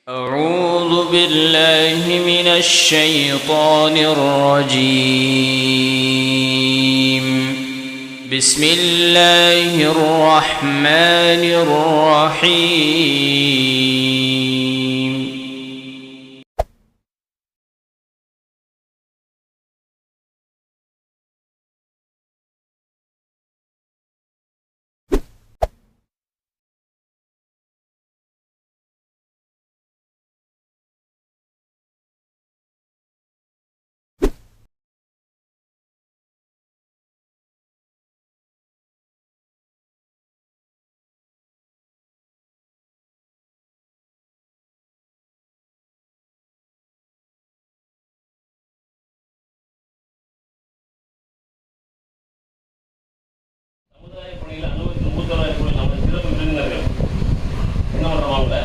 أعوذ بالله من الشيطان الرجيم. بسم الله الرحمن الرحيم. சமுதாய பணியில் அனுபவித்து மூத்தவராக இருக்கக்கூடிய நம்ம சிறப்பு விருந்தினர்கள் என்ன பண்ணுறவாங்க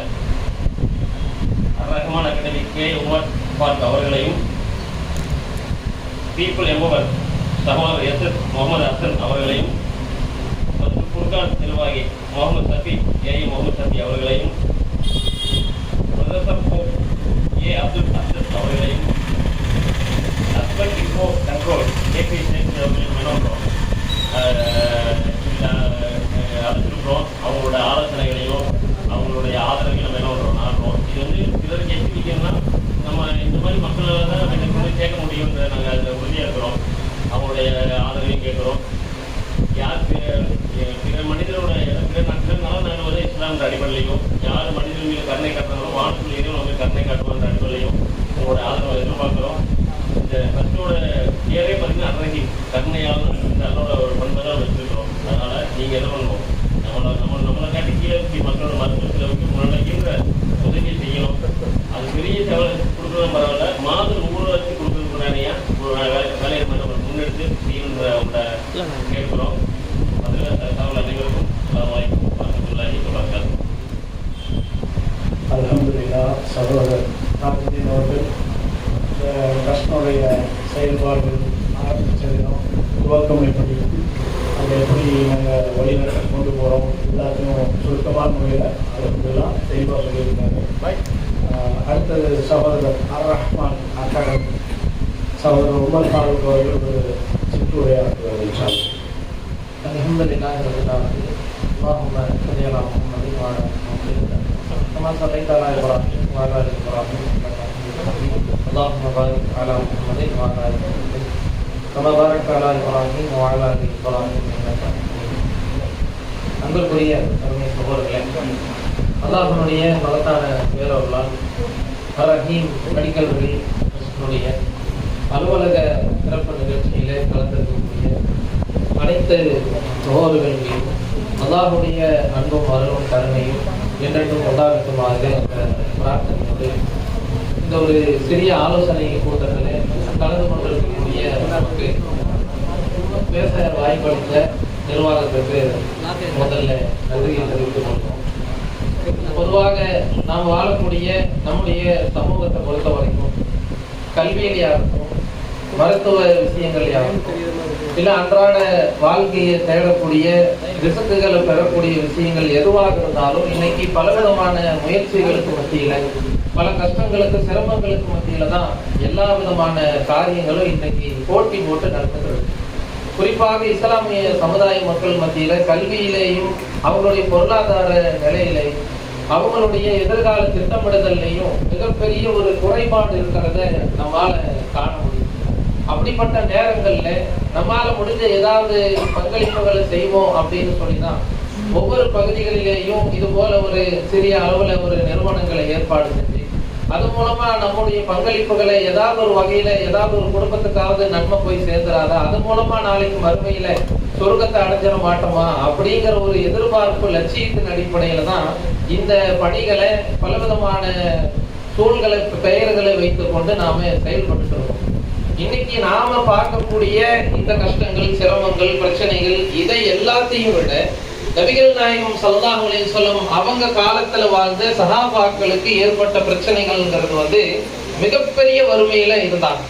ரஹ்மான் அகாடமி கே உமர் பார்க் அவர்களையும் பீப்புள் எம்பவர் சகோதரர் எஸ் முகமது ஹசன் அவர்களையும் மற்றும் குர்கான் நிர்வாகி முகமது சஃபி முகமது சஃபி அவர்களையும் ஏ அப்துல் அசத் அவர்களையும் ஹஸ்பண்ட் இன்ஃபோ கண்ட்ரோல் ஏபி சேஃப் அவர்களையும் வேணும் அழைச்சிருக்கிறோம். அவங்களோட ஆலோசனைகளையும் அவங்களுடைய ஆதரவையும் நம்ம என்ன பண்ணுறோம் நாடுறோம். இது வந்து சிலருக்கு எச்சரிக்கைன்னா நம்ம இந்த மாதிரி மக்களை தான் எனக்கு கேட்க முடியும்ன்ற நாங்கள் அதில் உறுதியாக இருக்கிறோம். அவங்களுடைய ஆதரவையும் கேட்குறோம். யார் பிற மனிதரோட பிற நலனால இஸ்லாம்ன்ற அடிப்படையிலையும் யார் மனிதர்கள் மீது கருணை காட்டுறாங்களோ வானத்தில் எதுவும் நம்ம கருணை காட்டுவான்ற அடிப்படையிலையும் உங்களோட ஆதரவை எதிர்பார்க்குறோம். இந்த ஃபஸ்ட்டோட பேரே பார்த்தீங்கன்னா அன்றைக்கு கருணையால் நல்லோட ஒரு பண்பை தான் வச்சுருக்கிறோம். அதனால் நீங்கள் என்ன பண்ணுவோம், நம்மளை காட்டி கீழே மக்களோட மருத்துவத்தில் வைக்க முன்னாடிங்கிற உதவியை செய்யணும். அது பெரிய சேவை கொடுக்குறதும் பரவாயில்ல, மாதம் 100 லட்சம் கொடுக்குறது முன்னாடியா வேலையை முன்னெடுத்து செய்யணுன்ற அவங்கள கேட்குறோம். அதில் தகவல் அனைவருக்கும் வாய்ப்பு வரமத்துல்லாஹி வபரகாத்துஹு. அல்ஹம்துலில்லாஹ். சகோதரர் தாஜுதீன் அவர்கள் ட்ரஸ்டினுடைய செயல்பாடுகள் ஆரம்பித்ததிலும் துவக்கம் எப்படி அதை எப்படி நாங்கள் வழிநடத்தி கொண்டு போகிறோம் எல்லாத்தையும் சுருக்கமான முறையில் அதெல்லாம் தெளிவாக சொல்லியிருக்காங்க. அடுத்தது சகோதரர் ரஹ்மான் அகாடமி சகோதரர் உமர் ஃபாரூக் அவர்கள் ஒரு சிற்றுரையாற்றுவார். அல்ஹம்துலில்லாஹி ரப்பில் ஆலமீன். அல்லாஹும்ம ஸல்லி அலா முஹம்மதின் வ அலா முஹம்மதின் கமா ஸல்லைத அலா இப்ராஹீம் வ அலா ஆலி இப்ராஹீம் இன்னக ஹமீதும் மஜீத். அல்லாஹும்ம பாரிக் அலா முஹம்மதின் வ அலா ஆலி முஹம்மதின் கமா பாரக்த அலா இப்ராஹீம் வ அலா ஆலி இப்ராஹீம் இன்னக ஹமீதும் மஜீத். அன்பிற்குரிய அருமை சகோதரர்களே, அல்லாஹ்வுடைய மகத்தான பேரருளால் ரஹீம் மெடிக்கல் ரிலீஃப்னுடைய அலுவலக சிறப்பு நிகழ்ச்சியிலே கலந்திருக்கக்கூடிய அனைத்து சகோதரர்கள் மீதும் அல்லாஹ்வுடைய அன்பும் அருளும் கருணையும் என்றென்றும் உண்டாகட்டுமாக பிரார்த்தனையோடு இந்த ஒரு சிறிய ஆலோசனை கூட்டத்தில் கலந்து கொண்டிருக்கக்கூடிய நமக்கு பேச வாய்ப்பளித்த நிர்வாகத்திற்கு முதல்ல நன்றியை தெரிவித்துக் கொள்வோம். பொதுவாக நாம் வாழக்கூடிய நம்முடைய சமூகத்தை பொறுத்த வரைக்கும் கல்வியிலேயாகட்டும் மருத்துவ விஷயங்களையாகட்டும் இல்ல அன்றாட வாழ்க்கையை தேடக்கூடிய ரிசக்குகளை பெறக்கூடிய விஷயங்கள் எதுவாக இருந்தாலும் இன்னைக்கு பலவிதமான முயற்சிகளுக்கு மத்தியில பல கஷ்டங்களுக்கு சிரமங்களுக்கு மத்தியில தான் எல்லா விதமான காரியங்களும் இன்னைக்கு போட்டி போட்டு நடத்துகிறது. குறிப்பாக இஸ்லாமிய சமுதாய மக்கள் மத்தியில கல்வியிலேயும் அவங்களுடைய பொருளாதார நிலையிலையும் அவங்களுடைய எதிர்கால திட்டமிடுதல்லையும் மிகப்பெரிய ஒரு குறைபாடு இருக்கிறத நம்மால காண முடியும். அப்படிப்பட்ட நேரங்கள்ல நம்மால முடிஞ்ச ஏதாவது பங்களிப்புகளை செய்வோம் அப்படின்னு சொல்லிதான் ஒவ்வொரு பகுதிகளிலேயும் இது போல ஒரு சிறிய அளவுல ஒரு நிறுவனங்களை ஏற்பாடு செஞ்சு அது மூலமா நம்முடைய பங்களிப்புகளை ஏதாவது ஒரு வகையில ஏதாவது ஒரு குடும்பத்துக்காவது நன்மை போய் சேர்ந்துடாதா, அது மூலமா நாளைக்கு மறுமையில சொர்க்கத்தை அடைஞ்சிட மாட்டோமா அப்படிங்கிற ஒரு எதிர்பார்ப்பு லட்சியத்தின் அடிப்படையில தான் இந்த பணிகளை பலவிதமான சூழ்களை பெயர்களை வைத்துக் கொண்டு நாம செயல்பட்டு இருக்கோம். இன்னைக்கு நாம பார்க்கக்கூடிய இந்த கஷ்டங்கள் சிரமங்கள் பிரச்சனைகள் இதை எல்லாத்தையும் விட நபிகள் நாயகம் ஸல்லல்லாஹு அலைஹி வஸல்லம் அவங்க காலத்துல வாழ்ந்த சஹாபாக்களுக்கு ஏற்பட்ட பிரச்சனைகள்ங்கிறது மிகப்பெரிய வறுமையில இருந்தாங்க.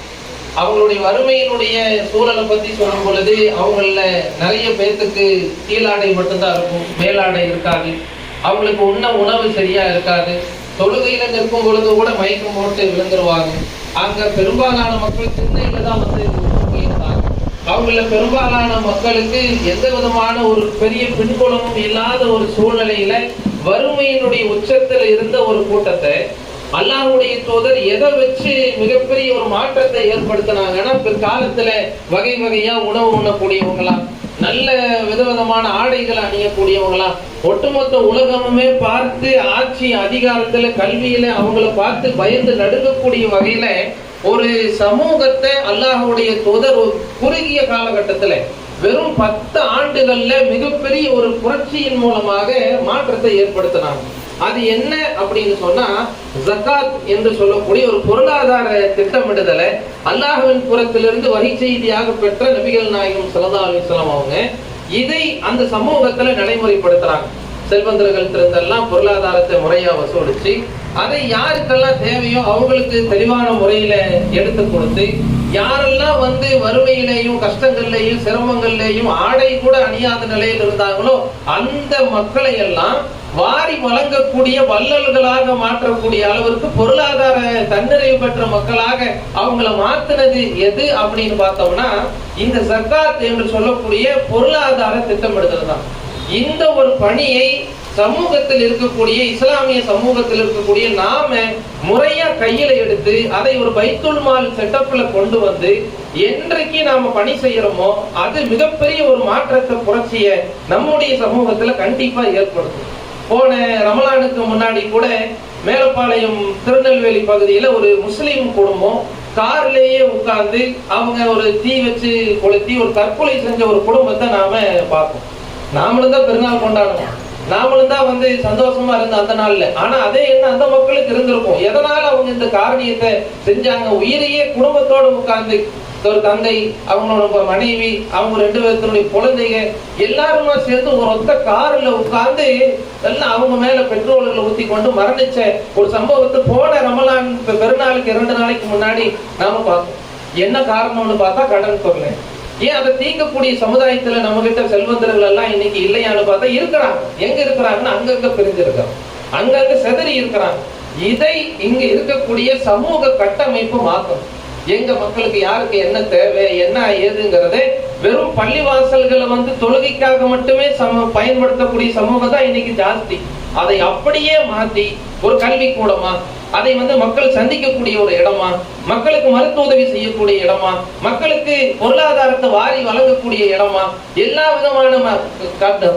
அவங்களுடைய வறுமையினுடைய சூழலை பத்தி சொல்லும் பொழுது அவங்கள நிறைய பேர்த்துக்கு கீழாடை மட்டும்தான் இருக்கும், மேலாடை இருக்காது. அவங்களுக்கு உண்ண உணவு சரியா இருக்காது. தொழுகையில நிற்கும் பொழுது கூட மயக்கம் போட்டு விழுந்துருவாங்க. அங்க பெரும்பாலான மக்கள் சென்னையில தான் வந்து இருந்தாங்க. அவங்கள பெரும்பாலான மக்களுக்கு எந்த விதமான ஒரு பெரிய பின்புலமும் இல்லாத ஒரு சூழ்நிலையில வறுமையினுடைய உச்சத்தில் இருந்த ஒரு கூட்டத்தை அல்லாஹ்வுடைய தூதர் எதை வச்சு மிகப்பெரிய ஒரு மாற்றத்தை ஏற்படுத்தினாங்கன்னா, பிற்காலத்துல வகை வகையா உணவு உண்ணக்கூடியவங்களா, நல்ல விதவிதமான ஆடைகளை அணியக்கூடியவங்களா, ஒட்டுமொத்த உலகமுமே பார்த்து ஆட்சி அதிகாரத்துல கல்வியில அவங்கள பார்த்து பயந்து நடுங்கக்கூடிய வகையில ஒரு சமூகத்தை அல்லாஹ்வுடைய தூதர் ஒரு குறுகிய காலகட்டத்துல வெறும் 10 ஆண்டுகள்ல மிகப்பெரிய ஒரு புரட்சியின் மூலமாக மாற்றத்தை ஏற்படுத்தினாங்க. அது என்ன அப்படின்னு சொன்னா, ஜகாத் என்று சொல்லக்கூடிய ஒரு பொருளாதார திட்டமிடுதலை அல்லாஹ்வின் புறத்திலிருந்து வகை செய்தியாக பெற்ற நபிகள் நாயகம் ஸல்லல்லாஹு அலைஹி வஸல்லம் அவங்க இதை அந்த சமூகத்துல நடைமுறைப்படுத்துறாங்க. செல்வந்தர்கள் இருந்தெல்லாம் பொருளாதாரத்தை முறையா வசூலிச்சு அதை யாருக்கெல்லாம் தேவையோ அவங்களுக்கு தெளிவான முறையில எடுத்து கொடுத்து, யாரெல்லாம் வந்து வறுமையிலேயும் கஷ்டங்கள்லையும் சிரமங்கள்லையும் ஆடை கூட அணியாத நிலையில் இருந்தாங்களோ அந்த மக்களை எல்லாம் வாரி வழங்கக்கூடிய வள்ளல்களாக மாற்றக்கூடிய அளவிற்கு பொருளாதார தன்னிறைவு பெற்ற மக்களாக அவங்கள மாத்தினது எது அப்படின்னு பார்த்தோம்னா, இந்த ஜகாத் என்று சொல்லக்கூடிய பொருளாதார திட்டமிடுதல் தான். இந்த ஒரு பணியை சமூகத்தில் இருக்கக்கூடிய இஸ்லாமிய சமூகத்தில் இருக்கக்கூடிய நாம முறையா கையில எடுத்து அதை ஒரு பைத்துல் மால் செட்டப்ல கொண்டு வந்து என்றைக்கு நாம பணி செய்யறோமோ அது மிகப்பெரிய ஒரு மாற்றத்தை புரட்சிய நம்முடைய சமூகத்துல கண்டிப்பா ஏற்படுத்தும். போன ரமலானுக்கு முன்னாடி கூட மேலப்பாளையம் திருநெல்வேலி பகுதியில ஒரு முஸ்லீம் குடும்பம் கார்லயே உட்கார்ந்து அவங்க ஒரு தீ வச்சு கொளுத்தி ஒரு தற்கொலை செஞ்ச ஒரு குடும்பத்தை நாம பார்ப்போம். நாமளும் தான் பெருநாள் கொண்டாடணும், நாமளும் தான் வந்து சந்தோஷமா இருந்த அந்த நாள்ல. ஆனா அதே என்ன அந்த மக்களுக்கு இருந்திருக்கும். எதனால அவங்க இந்த காரணியத்தை செஞ்சாங்க? உயிரையே குடும்பத்தோடு உட்கார்ந்து ஒரு தந்தை, அவங்களோட மனைவி, அவங்க 2 பேர்த்தினுடைய குழந்தைங்க எல்லாருமா சேர்ந்து ஒரு ஒத்த கார்ல உட்கார்ந்து எல்லாம் அவங்க மேல பெட்ரோல்களை ஊத்தி கொண்டு மரணிச்ச ஒரு சம்பவத்தை போன ரமலான் பெருநாளுக்கு 2 நாளைக்கு முன்னாடி நாம பார்த்தோம். என்ன காரணம்னு பார்த்தா கடன் தொல்லை. ஏன் அதை தீர்க்கக்கூடிய சமுதாயத்துல நம்ம கிட்ட செல்வந்தர்கள் எல்லாம் இன்னைக்கு இல்லையான்னு பார்த்தா இருக்கிறாங்க. எங்க இருக்கிறாங்கன்னு அங்கங்க பிரிஞ்சிருக்காங்க, அங்கங்க செதறி இருக்கிறாங்க. இதை இங்க இருக்கக்கூடிய சமூக கட்டமைப்பு மாற்றும். எங்க மக்களுக்கு யாருக்கு என்ன தேவை என்ன ஏதுங்கிறத வெறும் பள்ளிவாசல்களை வந்து தொழுகைக்காக மட்டுமே பயன்படுத்தக்கூடிய சமூகம் தான் இன்னைக்கு ஜாஸ்தி. அதை அப்படியே மாத்தி ஒரு கல்வி கூடமா, அதை வந்து மக்கள் சந்திக்கக்கூடிய ஒரு இடமா, மக்களுக்கு மருத்துவ உதவி செய்யக்கூடிய இடமா, மக்களுக்கு பொருளாதாரத்தை வாரி வழங்கக்கூடிய இடமா, எல்லா விதமான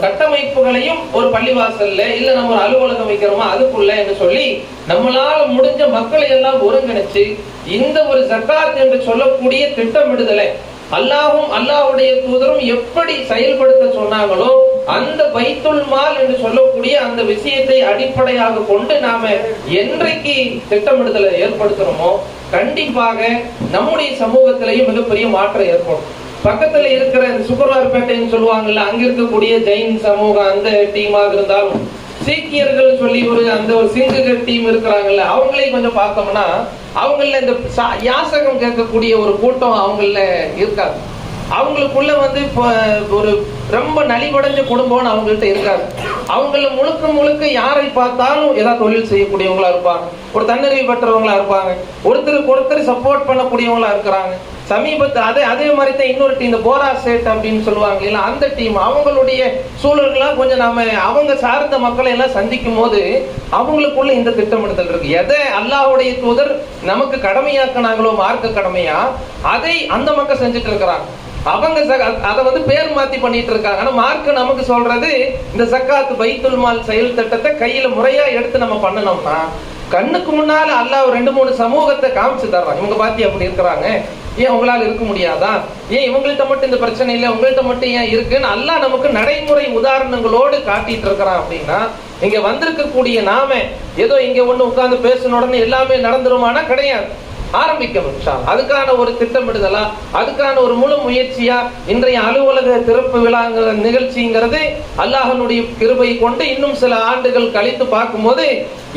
கட்டமைப்புகளையும் ஒரு பள்ளிவாசல்ல இல்ல நம்ம ஒரு அலுவலகம் வைக்கிறோமா அதுக்குள்ள என்று சொல்லி நம்மளால முடிஞ்ச மக்களை எல்லாம் ஒருங்கிணைச்சு இந்த ஒரு ஜகாத் என்று சொல்லக்கூடிய திட்டமிடுதலை அல்லாஹ்வும் அல்லாஹ்வுடைய தூதரும் எப்படி செயல்படுத்த சொன்னாங்களோ அந்த பைத்துல் மால் என்று சொல்லக்கூடிய அந்த விஷயத்தை அடிப்படையாக கொண்டு நாம என்றைக்கு திட்டமிடுதலை ஏற்படுத்துறோமோ கண்டிப்பாக நம்முடைய சமூகத்திலேயும் மிகப்பெரிய மாற்றம் ஏற்படும். பக்கத்துல இருக்கிற சுக்கர்வார்பேட்டைன்னு சொல்லுவாங்கல்ல, அங்க இருக்கக்கூடிய ஜெயின் சமூகம் அந்த டீமாக இருந்தாலும், சீக்கியர்கள் சொல்லி அந்த ஒரு சிங்குகள் டீம் இருக்கிறாங்கல்ல, அவங்களையும் கொஞ்சம் பார்த்தோம்னா அவங்கள இந்த யாசகம் கேட்கக்கூடிய ஒரு கூட்டம் அவங்கள இருக்காது. அவங்களுக்குள்ள வந்து ஒரு ரொம்ப நலிவடைஞ்ச குடும்பம்னு அவங்கள்ட்ட இருக்காது. அவங்கள முழுக்க முழுக்க யாரை பார்த்தாலும் ஏதாவது தொழில் செய்யக்கூடியவங்களா இருப்பாங்க, ஒரு தன்னறிவு பெற்றவங்களா இருப்பாங்க, ஒருத்தருக்கு ஒருத்தர் சப்போர்ட் பண்ணக்கூடியவங்களா இருக்கிறாங்க. சமீபத்தில் அதே மாதிரி தான் இன்னொரு டீம், இந்த போரா சேட் அப்படின்னு சொல்லுவாங்க இல்ல, அந்த டீம் அவங்களுடைய சூழல்கள்லாம் கொஞ்சம் நாம அவங்க சார்ந்த மக்களை எல்லாம் சந்திக்கும் போது அவங்களுக்குள்ள இந்த திட்டமிடுதல் இருக்கு. எதை அல்லாஹ்வுடைய தூதர் நமக்கு கடமையாக்கினாங்களோ மார்க்க கடமையா அதை அந்த மக்கள் செஞ்சுட்டு இருக்கிறாங்க. அவங்க அதை வந்து பேர் மாத்தி பண்ணிட்டு இருக்காங்க. ஆனா மார்க்க நமக்கு சொல்றது இந்த ஜகாத் பைத்துல் மால் செயல் திட்டத்தை கையில முறையா எடுத்து நம்ம பண்ணணும்னா கண்ணுக்கு முன்னால அல்லாஹ் 2-3 சமூகத்தை காமிச்சு தர்றான். இவங்க பாத்தி அப்படி இருக்கிறாங்க, ஏன் உங்களால இருக்க முடியாதா, ஏன் இவங்கள்ட்ட மட்டும் இந்த பிரச்சனை இல்லை உங்கள்ட்ட மட்டும் ஏன் இருக்குன்னு அல்லாஹ் நமக்கு நடைமுறை உதாரணங்களோடு காட்டிட்டு இருக்கிறான். அப்படின்னா இங்க வந்திருக்கக்கூடிய நாம ஏதோ இங்க ஒண்ணு உட்கார்ந்து பேசின உடனே எல்லாமே நடந்துருமானா கிடையாது. ஆரம்பிக்கணும். அதுக்கான ஒரு திட்டமிடுதலா, அதுக்கான ஒரு முழு முயற்சியா இன்றைய அலுவலக திறப்பு விழாங்கிற நிகழ்ச்சிங்கிறது அல்லாஹ்வுடைய கிருபை கொண்டு இன்னும் சில ஆண்டுகள் கழித்து பார்க்கும்போது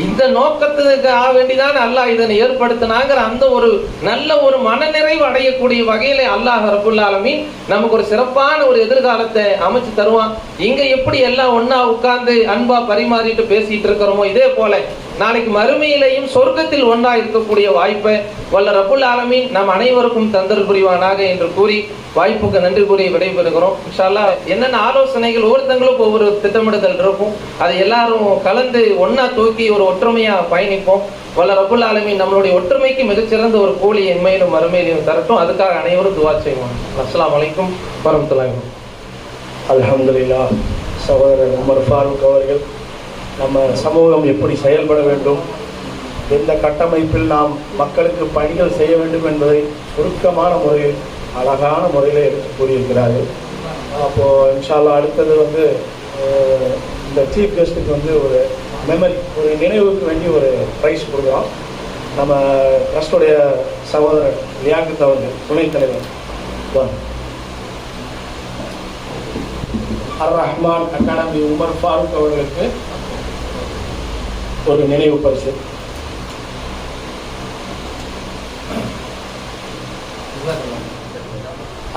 இந்த நோக்கத்துக்காக வேண்டிதான் அல்லாஹ் இதனை ஏற்படுத்தினாங்கிற அந்த ஒரு நல்ல ஒரு மனநிறைவு அடையக்கூடிய வகையில அல்லாஹ் ரப்புல் ஆலமீன் நமக்கு ஒரு சிறப்பான ஒரு எதிர்காலத்தை அமைச்சு தருவான். இங்க எப்படி எல்லாம் ஒன்னா உட்கார்ந்து அன்பா பரிமாறிட்டு பேசிட்டு இருக்கிறோமோ, இதே போல நாளைக்கு மறுமையிலையும் சொர்க்கத்தில் ஒன்றா இருக்கக்கூடிய வாய்ப்பை வல்ல ரப்புல் ஆலமீன் நம் அனைவருக்கும் தந்தல் புரிவானாக என்று கூறி வாய்ப்புக்கு நன்றி கூறி விடைபெறுகிறோம். இன்ஷா அல்லாஹ் என்னென்ன ஆலோசனைகள் ஒவ்வொருத்தங்களுக்கும் ஒவ்வொரு திட்டமிடுதல் இருக்கும், அதை எல்லாரும் கலந்து ஒன்னா தூக்கி ஒரு ஒற்றுமையா பயணிப்போம். வல்ல ரப்புல் ஆலமீன் நம்மளுடைய ஒற்றுமைக்கு மிகச்சிறந்த ஒரு கூலி என்மையிலும் மறுமையிலும் தரட்டும். அதுக்காக அனைவரும் துவா செய்வோம். அஸ்ஸலாமு அலைக்கும் வரஹ்மத்துல்லாஹி. அல்ஹம்துலில்லாஹ். சகோதரர் உமர் ஃபாரூக் அவர்கள் நம்ம சமூகம் எப்படி செயல்பட வேண்டும், எந்த கட்டமைப்பில் நாம் மக்களுக்கு பணிகள் செய்ய வேண்டும் என்பதை சுருக்கமான முறையில் அழகான முறையில் எடுத்து கூறியிருக்கிறார்கள். அப்போது இன்ஷா அல்லாஹ் அடுத்தது இந்த சீஃப் கெஸ்ட்டுக்கு ஒரு மெமரி, ஒரு நினைவுக்கு வேண்டி ஒரு ப்ரைஸ் கொடுக்குறோம். நம்ம ட்ரஸ்டுடைய சகோதரர் லியாக்கத் அவர்கள், துணைத் தலைவர் அர் ரஹ்மான் அகாடமி உமர் ஃபாரூக் அவர்களுக்கு ஒரு நினைவு பரிசு.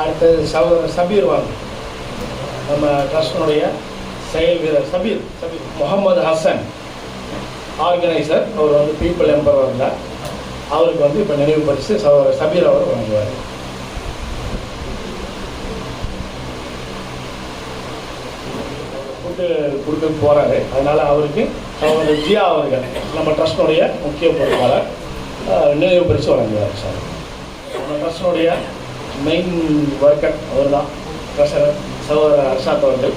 அடுத்தது சகோதரர் சபீர் வாங்க, நம்ம ட்ரஸ்டினுடைய செயல் வீரர் சபீர் முகமது ஹசன் ஆர்கனைசர். அவர் பீப்புள் எம்பர் வந்தார். அவருக்கு இப்போ நினைவு பரிசு சகோதரர் சபீர் அவர் வழங்குவார். கொடுக்க போகிறாரு. அதனால் அவருக்கு சகோதரர் ஜியா அவர்கள், நம்ம ட்ரஸ்டினுடைய முக்கிய பொறுப்பாளர், நினைவு பரிசு வழங்குவார். சார் நம்ம ட்ரஸ்டினுடைய மெயின் ஒர்க்கர் அவர் தான், ட்ரெஷரர் சகோதரர் அர்ஷாத் அவர்கள்.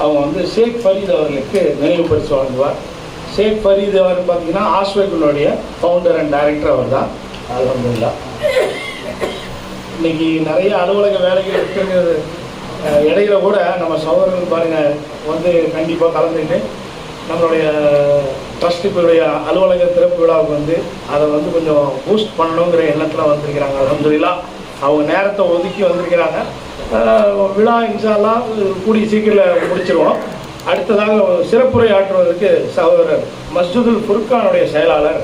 அவங்க ஷேக் ஃபரீத் அவர்களுக்கு நினைவு பரிசு வழங்குவார். ஷேக் ஃபரீத் அவர் பார்த்தீங்கன்னா ஆஸ்வேக்குடைய ஃபவுண்டர் அண்ட் டைரக்டர் அவர் தான். அல்ஹம்துலில்லாஹ். இன்னைக்கு நிறைய அலுவலக வேலைகள் இருக்கிறது, இடையில கூட நம்ம சகோதரர்கள் பாருங்கள் கண்டிப்பாக கலந்துக்கிட்டு நம்மளுடைய ட்ரஸ்டினுடைய அலுவலக திறப்பு விழாவுக்கு அதை கொஞ்சம் பூஸ்ட் பண்ணணுங்கிற எண்ணத்தில் வந்திருக்கிறாங்க. அல்ஹம்துலில்லாஹ். அவங்க நேரத்தை ஒதுக்கி வந்திருக்கிறாங்க. விழா இன்ஷா அல்லாஹ் கூடிய சீக்கிரம் முடிச்சிருவோம். அடுத்ததாக சிறப்புரை ஆற்றுவதற்கு சகோதரர் மஸ்ஜிதுல் ஃபுர்கானுடைய செயலாளர்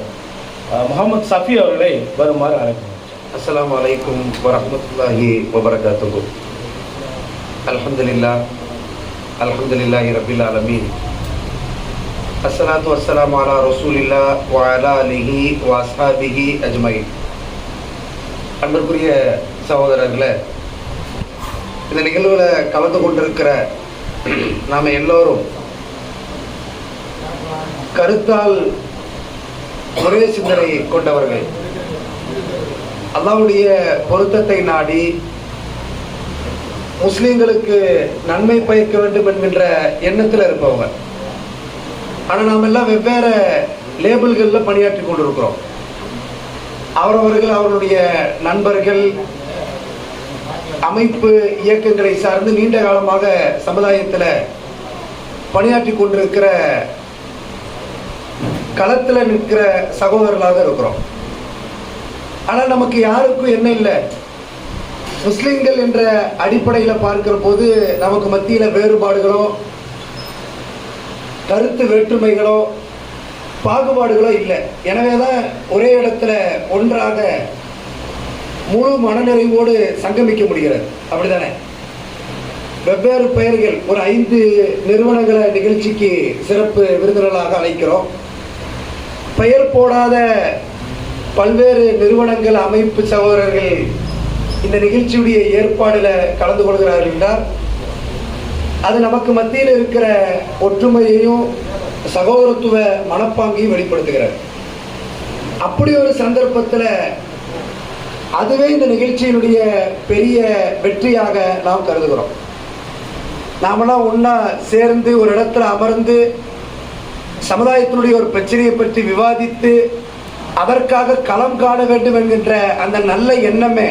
முகமது சஃபி அவர்களை வருமாறு அழைக்கிறோம். அஸ்ஸலாமு அலைக்கும் வரஹ்மத்துல்லாஹி வபரகாத்துஹு. அல்ஹம்துலில்லாஹி ரப்பில் ஆலமீன். அஸ்ஸலாத்து வஸ்ஸலாமு அலா ரசூலில்லாஹ் வ அலா ஆலிஹி வ அஸ்ஹாபிஹி அஜ்மஈன். அன்பிற்குரிய சகோதரர்களே, இந்த நிகழ்வில் கலந்து கொண்டிருக்கிற நாம் எல்லோரும் கருத்தால் ஒரே சிந்தனை கொண்டவர்கள், அல்லாஹ்வுடைய பொருத்தத்தை நாடி முஸ்லீம்களுக்கு நன்மை பயக்க வேண்டும் என்கின்ற எண்ணத்தில் இருப்பவங்க. ஆனால் நாம் எல்லாம் வெவ்வேறு லேபிள்களில் பணியாற்றி கொண்டிருக்கிறோம். அவரவர்கள் அவருடைய நண்பர்கள், அமைப்பு இயக்கங்களை சார்ந்து நீண்ட காலமாக சமுதாயத்தில் பணியாற்றி கொண்டிருக்கிற களத்தில் நிற்கிற சகோதரர்களாக இருக்கிறோம். ஆனால் நமக்கு யாருக்கும் என்ன இல்லை, முஸ்லிம்கள் என்ற அடிப்படையில் பார்க்கிற போது நமக்கு மத்தியில் வேறுபாடுகளோ கருத்து வேற்றுமைகளோ பாகுபாடுகளோ இல்லை. எனவே தான் ஒரே இடத்துல ஒன்றாக முழு மனநிறைவோடு சங்கமிக்க முடிகிறது. அப்படித்தானே? வெவ்வேறு பெயர்கள், ஒரு 5 நிறுவனங்களை நிகழ்ச்சிக்கு சிறப்பு விருந்தினர்களாக அழைக்கிறோம். பெயர் போடாத பல்வேறு நிறுவனங்கள், அமைப்பு சகோதரர்கள் இந்த நிகழ்ச்சியுடைய ஏற்பாடில் கலந்து கொள்கிறார்கள் என்றால் அது நமக்கு மத்தியில் இருக்கிற ஒற்றுமையையும் சகோதரத்துவ மனப்பாங்கையும் வெளிப்படுத்துகிறது. அப்படி ஒரு சந்தர்ப்பத்தில் அதுவே இந்த நிகழ்ச்சியினுடைய பெரிய வெற்றியாக நாம் கருதுகிறோம். நாமெல்லாம் ஒன்றா சேர்ந்து ஒரு இடத்துல அமர்ந்து சமுதாயத்தினுடைய ஒரு பிரச்சனையை பற்றி விவாதித்து அதற்காக களம் காண வேண்டும் என்கின்ற அந்த நல்ல எண்ணமே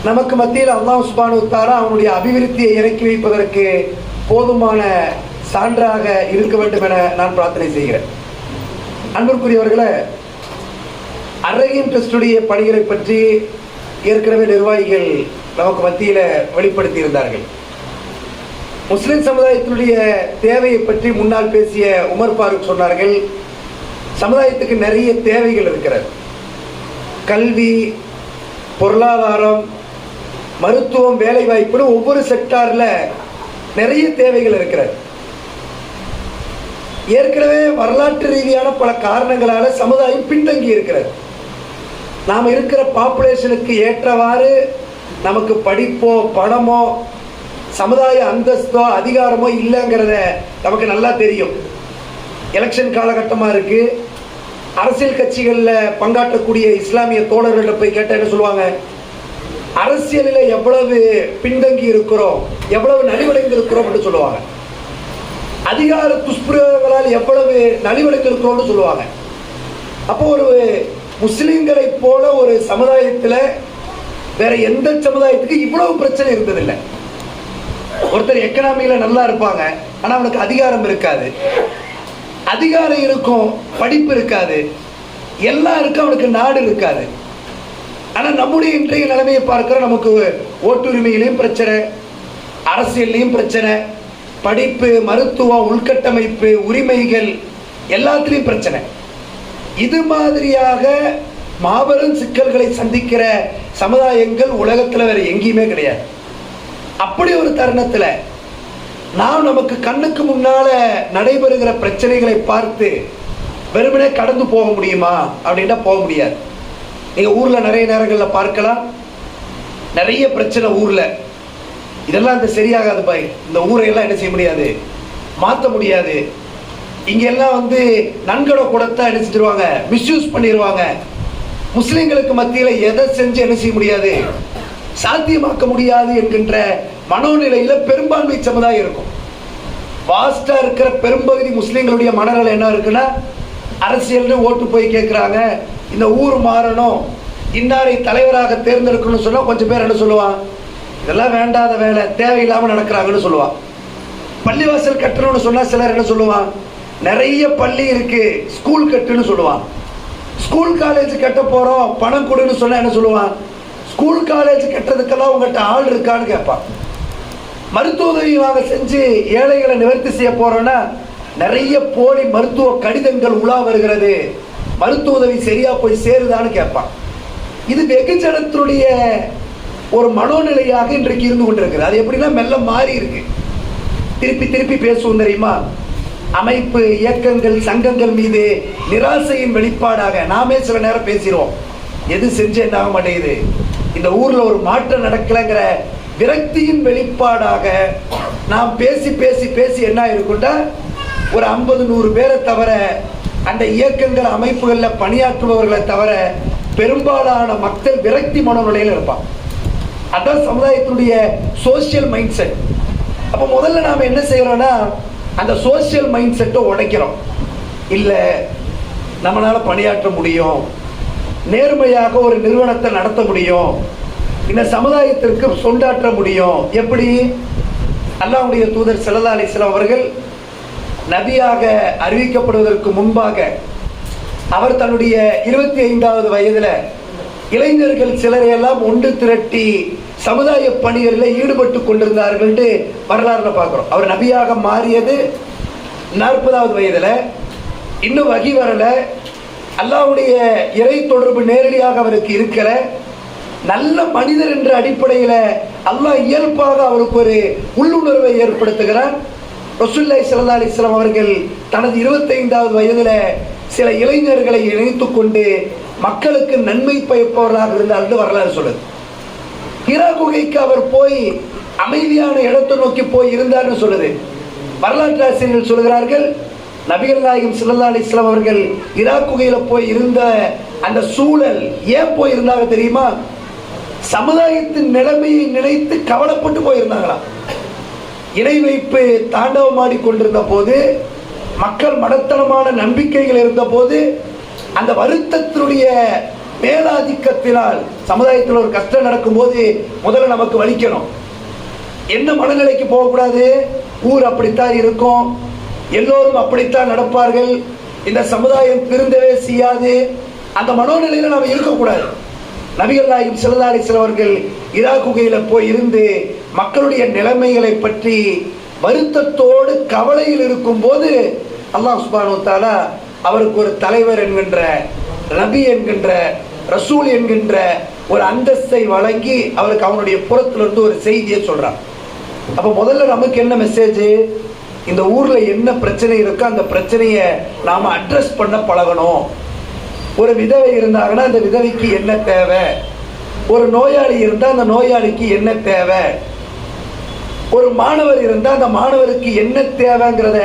நமக்கு மத்தியில் அல்லாஹ் சுப்ஹானஹு வ தஆலா அவனுடைய அபிவிருத்தியை இறக்கி வைப்பதற்கு போதுமான சான்றாக இருக்க வேண்டும் என நான் பிரார்த்தனை செய்கிறேன். அன்பிற்குரியவர்களே, அர்-ரஹீம் ட்ரஸ்டுடைய பணிகளை பற்றி ஏற்கனவே நிர்வாகிகள் நமக்கு மத்தியில் வெளிப்படுத்தி இருந்தார்கள். முஸ்லிம் சமுதாயத்தினுடைய தேவையை பற்றி முன்னால் பேசிய உமர் ஃபாரூக் சொன்னார்கள், சமுதாயத்துக்கு நிறைய தேவைகள் இருக்கிறது. கல்வி, பொருளாதாரம், மருத்துவம், வேலை வாய்ப்புன்னு ஒவ்வொரு செக்டார்ல நிறைய தேவைகள் இருக்கிறது. ஏற்கனவே வரலாற்று ரீதியான பல காரணங்களால சமுதாயம் பின்தங்கி இருக்கிறது. நாம் இருக்கிற பாப்புலேஷனுக்கு ஏற்றவாறு நமக்கு படிப்போ பணமோ சமுதாய அந்தஸ்தோ அதிகாரமோ இல்லைங்கிறத நமக்கு நல்லா தெரியும். எலெக்ஷன் காலகட்டமாக இருக்கு. அரசியல் கட்சிகளில் பங்காற்றக்கூடிய இஸ்லாமிய தோழர்கள்ட்ட போய் கேட்டால் என்ன சொல்லுவாங்க? அரசியலில் எவ்வளவு பின்தங்கி இருக்கிறோம், எவ்வளவு நலிவடைந்து இருக்கிறோம் என்று சொல்லுவாங்க. அதிகார துஷ்பிரயோகங்களால் எவ்வளவு நலிவடைந்து இருக்கிறோம்னு சொல்லுவாங்க. அப்போ ஒரு முஸ்லிம்களை போல ஒரு சமுதாயத்தில் வேற எந்த சமுதாயத்துக்கு இவ்வளவு பிரச்சனை இருந்ததில்லை. ஒருத்தர் எக்கனாமியில நல்லா இருப்பாங்க, ஆனா அவனுக்கு அதிகாரம் இருக்காது. அதிகாரம் இருக்கும், படிப்பு இருக்காது. எல்லாம் இருக்கு, அவனுக்கு நாடு இருக்காது. ஆனா நம்முடைய இன்றைய நிலைமையை பார்க்கிறோம். நமக்கு ஓட்டுரிமையிலையும் பிரச்சனை, அரசியல்லையும் பிரச்சனை, படிப்பு, மருத்துவம், உள்கட்டமைப்பு, உரிமைகள் எல்லாத்திலையும் பிரச்சனை. இது மாதிரியாக மாபெரும் சிக்கல்களை சந்திக்கிற சமுதாயங்கள் உலகத்தில் வேற எங்கேயுமே கிடையாது. அப்படி ஒரு தருணத்தில் நாம் நமக்கு கண்ணுக்கு முன்னால நடைபெறுகிற பிரச்சனைகளை பார்த்து வெறுமனே கடந்து போக முடியுமா அப்படின்னா போக முடியாது. நீங்க ஊர்ல நிறைய நேரங்களில் பார்க்கலாம், நிறைய பிரச்சனை ஊர்ல. இதெல்லாம் இந்த சரியாகாது பாய், இந்த ஊரையெல்லாம் என்ன செய்ய முடியாது, மாற்ற முடியாது. இங்கெல்லாம் நன்கொடை கொடுத்தா என்ன செஞ்சிருவாங்க, மிஸ்யூஸ் பண்ணிடுவாங்க. முஸ்லிம்களுக்கு மத்தியில் எதை செஞ்சு என்ன செய்ய முடியாது, சாத்தியமாக்க முடியாது என்கின்ற மனோநிலையில பெரும்பான்மை சமுதாயம் இருக்கும். வாஸ்டா இருக்கிற பெரும்பகுதி முஸ்லிம்களுடைய மனநிலை என்ன இருக்குன்னா, அரசியல்னு ஓட்டு போய் கேட்கிறாங்க, இந்த ஊர் மாறணும், இன்னாரை தலைவராக தேர்ந்தெடுக்கணும்னு சொன்னா கொஞ்சம் பேர் என்ன சொல்லுவான், இதெல்லாம் வேண்டாத வேலை, தேவையில்லாம நடக்கிறாங்கன்னு சொல்லுவான். பள்ளிவாசல் கட்டணும்னு சொன்னா சிலர் என்ன சொல்லுவான், நிறைய பள்ளி இருக்கு, ஸ்கூல் கட்டுன்னு சொல்லுவான். ஸ்கூல் காலேஜ் கட்ட போறோம், பணம் கொடுன்னு சொன்னா என்ன சொல்லுவான், ஸ்கூல் காலேஜ் கட்டுறதுக்கெல்லாம் உங்கள்கிட்ட ஆள் இருக்கான்னு கேட்பான். மருத்துவ உதவி வாங்க செஞ்சு ஏழைகளை நிவர்த்தி செய்ய போறோம்னா நிறைய போலி மருத்துவ கடிதங்கள் உலா வருகிறது, மருத்துவ உதவி சரியா போய் சேருதான்னு கேட்பான். இது வெகுஜனத்தினுடைய ஒரு மனோநிலையாக இன்றைக்கு இருந்து கொண்டிருக்கிறது. அது எப்படின்னா மெல்ல மாறி இருக்கு. திருப்பி திருப்பி பேசுவோம் தெரியுமா, அமைப்பு, இயக்கங்கள், சங்கங்கள் மீது நிராசையின் வெளிப்பாடாக நாமே சில நேரம் பேசிடுவோம். எது செஞ்சு என்ன ஆக மாட்டேங்குது, இந்த ஊர்ல ஒரு மாற்றம் நடக்கலைங்கிற விரக்தியின் வெளிப்பாடாக நாம் பேசி பேசி பேசி என்ன இருக்குண்டா, ஒரு 50-100 பேரை தவிர, அந்த இயக்கங்கள் அமைப்புகளில் பணியாற்றுபவர்களை தவிர பெரும்பாலான மக்கள் விரக்தி மனநிலையில் இருப்பான். அதான் சமுதாயத்தினுடைய சோசியல் மைண்ட் செட். அப்போ முதல்ல நாம் என்ன செய்யறோம்னா, அந்த சோசியல் மைண்ட் செட்டை உடைக்கிறோம். இல்லை, நம்மளால பணியாற்ற முடியும், நேர்மையாக ஒரு நிறுவனத்தை நடத்த முடியும், இந்த சமுதாயத்திற்கு சொண்டாற்ற முடியும். எப்படி? அல்லாஹ்வுடைய தூதர் ஸல்லல்லாஹு அலைஹி வஸல்லம் அவர்கள் நபியாக அறிவிக்கப்படுவதற்கு முன்பாக அவர் தன்னுடைய 25வது வயதுல இளைஞர்கள் சிலரையெல்லாம் ஒன்று திரட்டி சமுதாய பணிகளில் ஈடுபட்டு கொண்டிருந்தார்கள் வரலாறுல பார்க்கிறோம். அவர் நபியாக மாறியது 40வது வயதுல, இன்னும் வகி வரல, அல்லாஹ்வுடைய இறை தொடர்பு நேரடியாக அவருக்கு இருக்கிற, நல்ல மனிதர் என்ற அடிப்படையில் அல்லாஹ் இயல்பாக அவருக்கு ஒரு உள்ளுணர்வை ஏற்படுத்துகிறார். ரசூலுல்லாஹி ஸல்லல்லாஹு அலைஹி வஸல்லம் அவர்கள் தனது 25வது வயதுல சில இளைஞர்களை இணைத்துக் கொண்டு மக்களுக்கு நன்மை பயப்பவர்களாக இருந்தார் வரலாறு சொல்லுது. ஹிரா குகைக்கு அவர் போய் அமைதியான இடத்தை நோக்கி போய் இருந்தார்னு சொல்லுது. வரலாற்று ஆசிரியர்கள் சொல்கிறார்கள், நபிகள் நாயகம் ஸல்லல்லாஹு அலைஹி வஸல்லம் அவர்கள் ஹிரா குகையில போய் இருந்த அந்த சூழல் ஏன் போய் இருந்தாங்க தெரியுமா? சமுதாயத்தின் நிலைமையை நினைத்து கவலைப்பட்டு போயிருந்தாங்களாம். இணை வைப்பு தாண்டவமாடி கொண்டிருந்த போது, மக்கள் மடத்தனமான நம்பிக்கைகள் இருந்த போது, அந்த வருத்தத்தினுடைய மேலாதிக்கத்தினால் சமுதாயத்தில் ஒரு கஷ்டம் நடக்கும் போது முதல்ல நமக்கு வலிக்கணும். என்ன மனநிலைக்கு போகக்கூடாது, ஊர் அப்படித்தான் இருக்கும், எல்லோரும் அப்படித்தான் நடப்பார்கள், இந்த சமுதாயம் திருந்தவே செய்யாது, அந்த மனோநிலையில நாம் இருக்கக்கூடாது. நபிகள் நாயகம் ஸல்லல்லாஹு அலைஹி வஸல்லம் அவர்கள் ஹிரா குகையில போய் இருந்து மக்களுடைய நிலைமைகளை பற்றி வருத்தத்தோடு கவலையில் இருக்கும்போது அல்லாஹ் சுப்ஹானஹு வ தஆலா அவருக்கு ஒரு தலைவர் என்கின்ற, நபி என்கின்ற, ரசூல் என்கின்ற ஒரு அந்தஸ்தை வழங்கி அவருக்கு அவனுடைய புறத்திலிருந்து ஒரு செய்தியை சொல்றான். அப்ப முதல்ல நமக்கு என்ன மெசேஜ்? இந்த ஊர்ல என்ன பிரச்சனை இருக்கோ அந்த பிரச்சனையை நாம அட்ரஸ் பண்ண பழகணும். ஒரு விதவை இருந்தாங்கன்னா அந்த விதவைக்கு என்ன தேவை, ஒரு நோயாளி இருந்தால் அந்த நோயாளிக்கு என்ன தேவை, ஒரு மாணவர் இருந்தால் அந்த மாணவருக்கு என்ன தேவைங்கிறத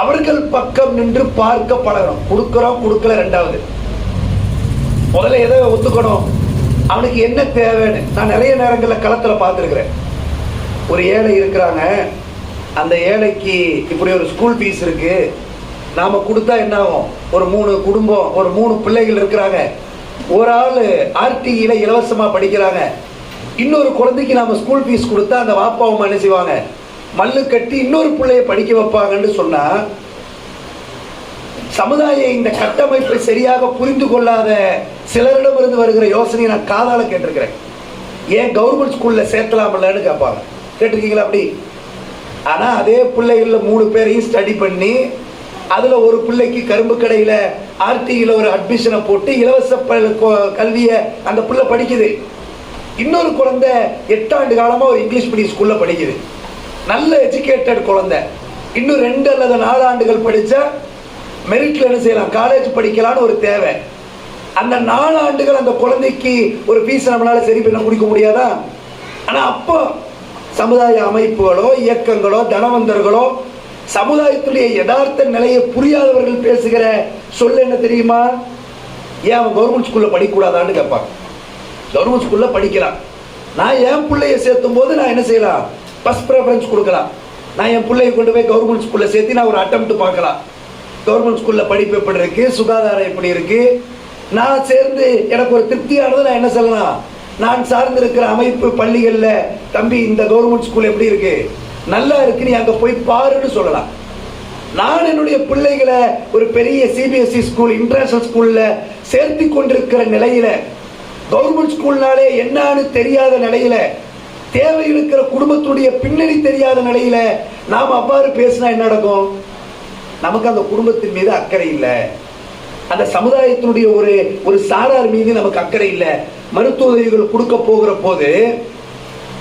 அவர்கள் பக்கம் நின்று பார்க்க பழகணும். கொடுக்குறோம் கொடுக்கல ரெண்டாவது, முதல்ல எதை ஒத்துக்கணும், அவனுக்கு என்ன தேவைன்னு. நான் நிறைய நேரங்களில் களத்தில் பார்த்துருக்குறேன். ஒரு ஏழை இருக்கிறாங்க, அந்த ஏழைக்கு இப்படி ஒரு ஸ்கூல் ஃபீஸ் இருக்கு, நாம கொடுத்தா என்ன ஆகும்? ஒரு 3 குடும்பம், ஒரு 3 பிள்ளைகள் இருக்கிறாங்க, ஒரு ஆள் ஆர்டிஇல இலவசமா படிக்கிறாங்க, இன்னொரு குழந்தைக்கு நாம ஸ்கூல் ஃபீஸ் கொடுத்தா அந்த வாப்பாவும் என்ன செய்வாங்க? மல்லு கட்டி இன்னொரு பிள்ளைய படிக்க வைப்பாங்கன்னு சொன்னா, சமுதாய இந்த கட்டமைப்பை சரியாக புரிந்து கொள்ளாத சிலரிடமிருந்து வருகிற யோசனையை நான் காதால கேட்டிருக்கிறேன். ஏன் கவர்மெண்ட் ஸ்கூல்ல சேர்க்கலாம்லன்னு கேட்பாங்க. கேட்டிருக்கீங்களா அப்படி? ஆனா அதே பிள்ளைகள்ல 3 பேரையும் ஸ்டடி பண்ணி அதுல ஒரு பிள்ளைக்கு கரும்பு கடையில ஆர்டிஇல ஒரு அட்மிஷனை போட்டு இலவச கல்வியை அந்த பிள்ளை படிக்குது. இன்னொரு குழந்தை 8 ஆண்டு காலமா ஒரு இங்கிலீஷ் மீடியம் ஸ்கூல்ல படிக்குது, நல்ல எஜுகேட்டட் குழந்தை. இன்னும் 2 அல்லது 4 ஆண்டுகள் படிச்சா மெரிட்ல என்ன செய்யலாம், காலேஜ் படிக்கலான்னு ஒரு தேவை. அந்த 4 ஆண்டுகள் அந்த குழந்தைக்கு ஒரு ஃபீஸ் நம்மளால சரி பண்ண முடிக்க முடியாதா? ஆனா அப்போ சமுதாய அமைப்புகளோ இயக்கங்களோ தனவந்தர்களோ சமுதாயத்துடைய யதார்த்த நிலையை புரியாதவர்கள் பேசுகிற சொல்ல என்ன தெரியுமா? ஏன் அவன் கவர்மெண்ட் ஸ்கூல்ல படிக்கக்கூடாதான்னு கேட்பாங்க. கவர்மெண்ட் ஸ்கூல்ல படிக்கலாம், நான் என் பிள்ளைய சேர்த்தும் போது நான் என்ன செய்யலாம், ஃபர்ஸ்ட் ப்ரிஃபரன்ஸ் கொடுக்கலாம். நான் என் பிள்ளைய கொண்டு போய் கவர்மெண்ட் ஸ்கூல்ல சேர்த்து நான் ஒரு அட்டெம்ப்ட் பார்க்கலாம். கவர்மெண்ட் ஸ்கூல்ல படிப்பு எப்படி இருக்கு, சுகாதாரம் எப்படி இருக்கு, நான் சேர்ந்து எனக்கு ஒரு திருப்தியானது நான் என்ன சொல்லலாம், நான் சார்ந்திருக்கிற அமைப்பு பள்ளிகள்ல தம்பி இந்த கவர்மெண்ட் ஸ்கூல் எப்படி இருக்கு, நல்லா இருக்கு, நீ அங்க போய் பாருன்னு சொல்லலாம். நான் என்னுடைய பிள்ளைகளை ஒரு பெரிய சிபிஎஸ்இ ஸ்கூல் இன்டர்நேஷனல் ஸ்கூல்ல சேர்த்து கொண்டிருக்கிற நிலையில, கவர்மெண்ட் ஸ்கூல்னாலே என்னன்னு தெரியாத நிலையில, தேவை இருக்கிற குடும்பத்துடைய பின்னணி தெரியாத நிலையில நாம் அவ்வாறு பேசினா என்ன நடக்கும்? நமக்கு அந்த குடும்பத்தின் மீது அக்கறை இல்லை, அந்த சமுதாயத்தினுடைய ஒரு சாரார் மீது நமக்கு அக்கறை இல்லை. மருத்துவ உதவிகள் கொடுக்க போகிற போது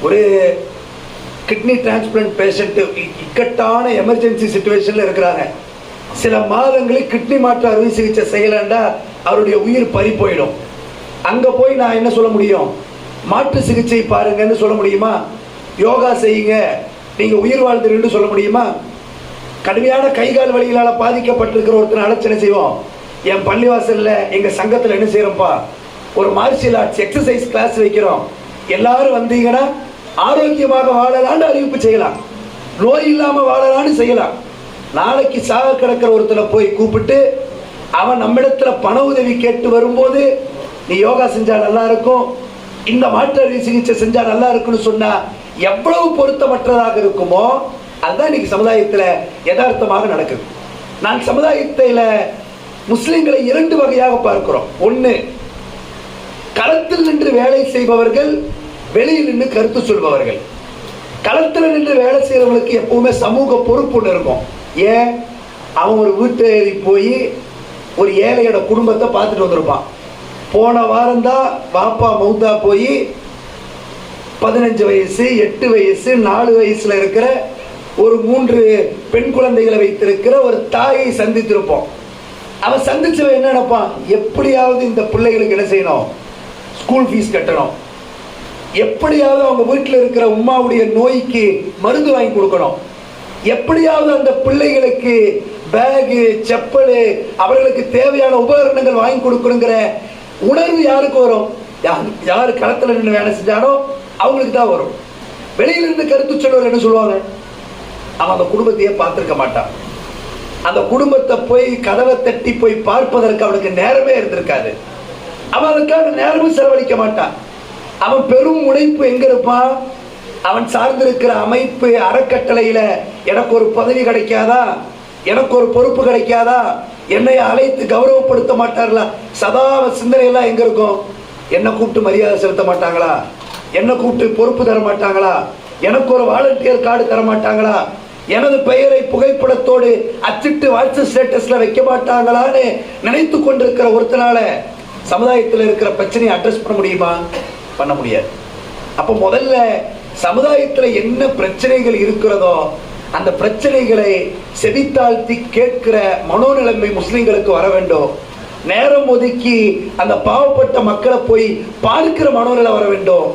ஒரு கிட்னி டிரான்ஸ்பிளான்ட் பேஷண்ட் இக்கட்டான எமர்ஜென்சி சிச்சுவேஷன்ல இருக்கிறாங்க, சில மாதங்களில் கிட்னி மாற்று அறுவை சிகிச்சை செய்யலண்டா அவருடைய உயிர் பறி போயிடும். அங்க போய் நான் என்ன சொல்ல முடியும்? மாற்று சிகிச்சை பாருங்கன்னு சொல்ல முடியுமா? யோகா செய்யுங்க நீங்க உயிர் வாழ்ந்துருன்னு சொல்ல முடியுமா? கடுமையான கைகால் வலிகளால பாதிக்கப்பட்டிருக்கிற ஒருத்தர் அழைச்சனை செய்வோம். என் பள்ளிவாசல்ல எங்க சங்கத்துல என்ன செய்யறோம்ப்பா, ஒரு மார்ஷியல் ஆர்ட்ஸ் எக்ஸசைஸ் கிளாஸ் வைக்கிறோம், எல்லாரும் வந்தீங்கன்னா ஆரோக்கியமாக வாழலான்னு அறிவிப்பு செய்யலாம், நோய் இல்லாம வாழலான்னு செய்யலாம். நாளைக்கு சாக கிடக்கிற ஒருத்தரை போய் கூப்பிட்டு அவன் நம்மிடத்துல பண உதவி கேட்டு வரும்போது நீ யோகா செஞ்சா நல்லா இருக்கும், இந்த மாற்று அறுவை சிகிச்சை செஞ்சா நல்லா இருக்குன்னு சொன்னா எவ்வளவு பொருத்தமற்றதாக இருக்குமோ அதுதான் இன்னைக்கு சமுதாயத்துல யதார்த்தமாக நடக்குது. நான் சமுதாயத்தில முஸ்லிம்களை 2 வகையாக பார்க்கிறோம். ஒன்று, களத்தில் நின்று வேலை செய்பவர்கள், வெளியில் நின்று கருத்து சொல்பவர்கள். களத்தில் நின்று வேலை செய்யறவங்களுக்கு எப்பவுமே சமூக பொறுப்பு ஒன்று இருக்கும். ஏன்? அவன் ஒரு வீட்டு போய் ஒரு ஏழையோட குடும்பத்தை பார்த்துட்டு வந்திருப்பான். போன வாரம் தான் பாப்பா மௌத்தா போய் 15 வயசு 8 வயசு 4 வயசுல இருக்கிற ஒரு 3 பெண் குழந்தைகளை வைத்திருக்கிற ஒரு தாயை சந்தித்திருப்போம். அவன் சந்திச்சவன் என்ன நினைப்பான்? எப்படியாவது இந்த பிள்ளைகளுக்கு என்ன செய்யணும், ஸ்கூல் ஃபீஸ் கட்டணும், எப்படியாவது அவங்க வீட்டில் இருக்கிற உம்மாவுடைய நோய்க்கு மருந்து வாங்கி கொடுக்கணும், எப்படியாவது அந்த பிள்ளைகளுக்கு பேகு செப்பல் அவர்களுக்கு தேவையான உபகரணங்கள் வாங்கி கொடுக்கணுங்கிற உணர்வு யாருக்கு வரும்? யாரு களத்தில் நின்று வேலை செஞ்சானோ அவங்களுக்கு தான் வரும். வெளியிலிருந்து கருத்து சொல்லுவார் என்ன சொல்லுவாங்க? அவன் அந்த குடும்பத்தையே பார்த்திருக்க மாட்டான். அந்த குடும்பத்தை போய் கதவை தட்டி போய் பார்ப்பதற்கு அவனுக்கு நேரமே இருந்திருக்காது. அவன் அதுக்காக நேரமும் செலவழிக்க மாட்டான். அவன் பெரும் உழைப்பு எங்க இருப்பான்? அவன் சார்ந்திருக்கிற அமைப்பு அறக்கட்டளையில எனக்கு ஒரு பதவி கிடைக்காதா, எனக்கு ஒரு பொறுப்பு கிடைக்காதா, என்னை அழைத்து கௌரவப்படுத்த மாட்டார்களா, சதா சிந்தனை எல்லாம் எங்க இருக்கும்? என்னை கூப்பிட்டு மரியாதை செலுத்த மாட்டாங்களா, என்னை கூப்பிட்டு பொறுப்பு தர மாட்டாங்களா, எனக்கு ஒரு வாலண்டியர் கார்டு தர மாட்டாங்களா, எனது பெயரை புகைப்படத்தோடு அச்சிட்டு வாட்ஸ்அப் ஸ்டேட்டஸ்ல வைக்க மாட்டாங்களான்னு நினைத்து கொண்டிருக்கிற ஒருத்தனால சமுதாயத்தில் இருக்கிற பிரச்சனையை அட்ரஸ் பண்ண முடியுமா? பண்ண முடியாது. அப்ப முதல்ல சமுதாயத்தில் என்ன பிரச்சனைகள் இருக்கிறதோ அந்த பிரச்சனைகளை செவித்தாழ்த்தி கேட்கிற மனோநிலைமை முஸ்லிம்களுக்கு வர வேண்டும். நேரம் ஒதுக்கி அந்த பாவப்பட்ட மக்களை போய் பார்க்கிற மனோநிலை வர வேண்டும்.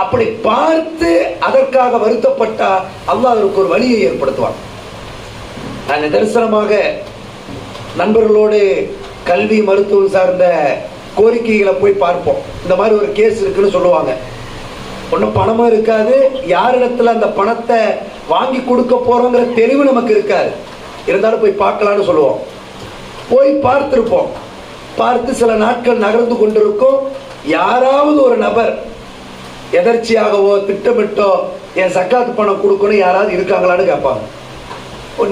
அப்படி பார்த்து அதற்காக வருத்தப்பட்டா அல்லாஹ் அதற்கு ஒரு வழியை ஏற்படுத்துவான். நான் நிதர்சனமாக நண்பர்களோடு கல்வி மருத்துவம் சார்ந்த கோரிக்கைகளை போய் பார்ப்போம். இந்த மாதிரி ஒரு கேஸ் இருக்குன்னு சொல்லுவாங்க. ஒன்றும் பணமும் இருக்காது, யாரிடத்துல அந்த பணத்தை வாங்கி கொடுக்க போறோங்கிற தெளிவு நமக்கு இருக்காது. இருந்தாலும் போய் பார்க்கலான்னு சொல்லுவோம். போய் பார்த்திருப்போம். பார்த்து சில நாட்கள் நகர்ந்து கொண்டிருக்கும். யாராவது ஒரு நபர் எதர்ச்சியாகவோ திட்டமிட்டோ என் சக்காத்து பணம் கொடுக்கணும் யாராவது இருக்காங்களான்னு கேட்பாங்க.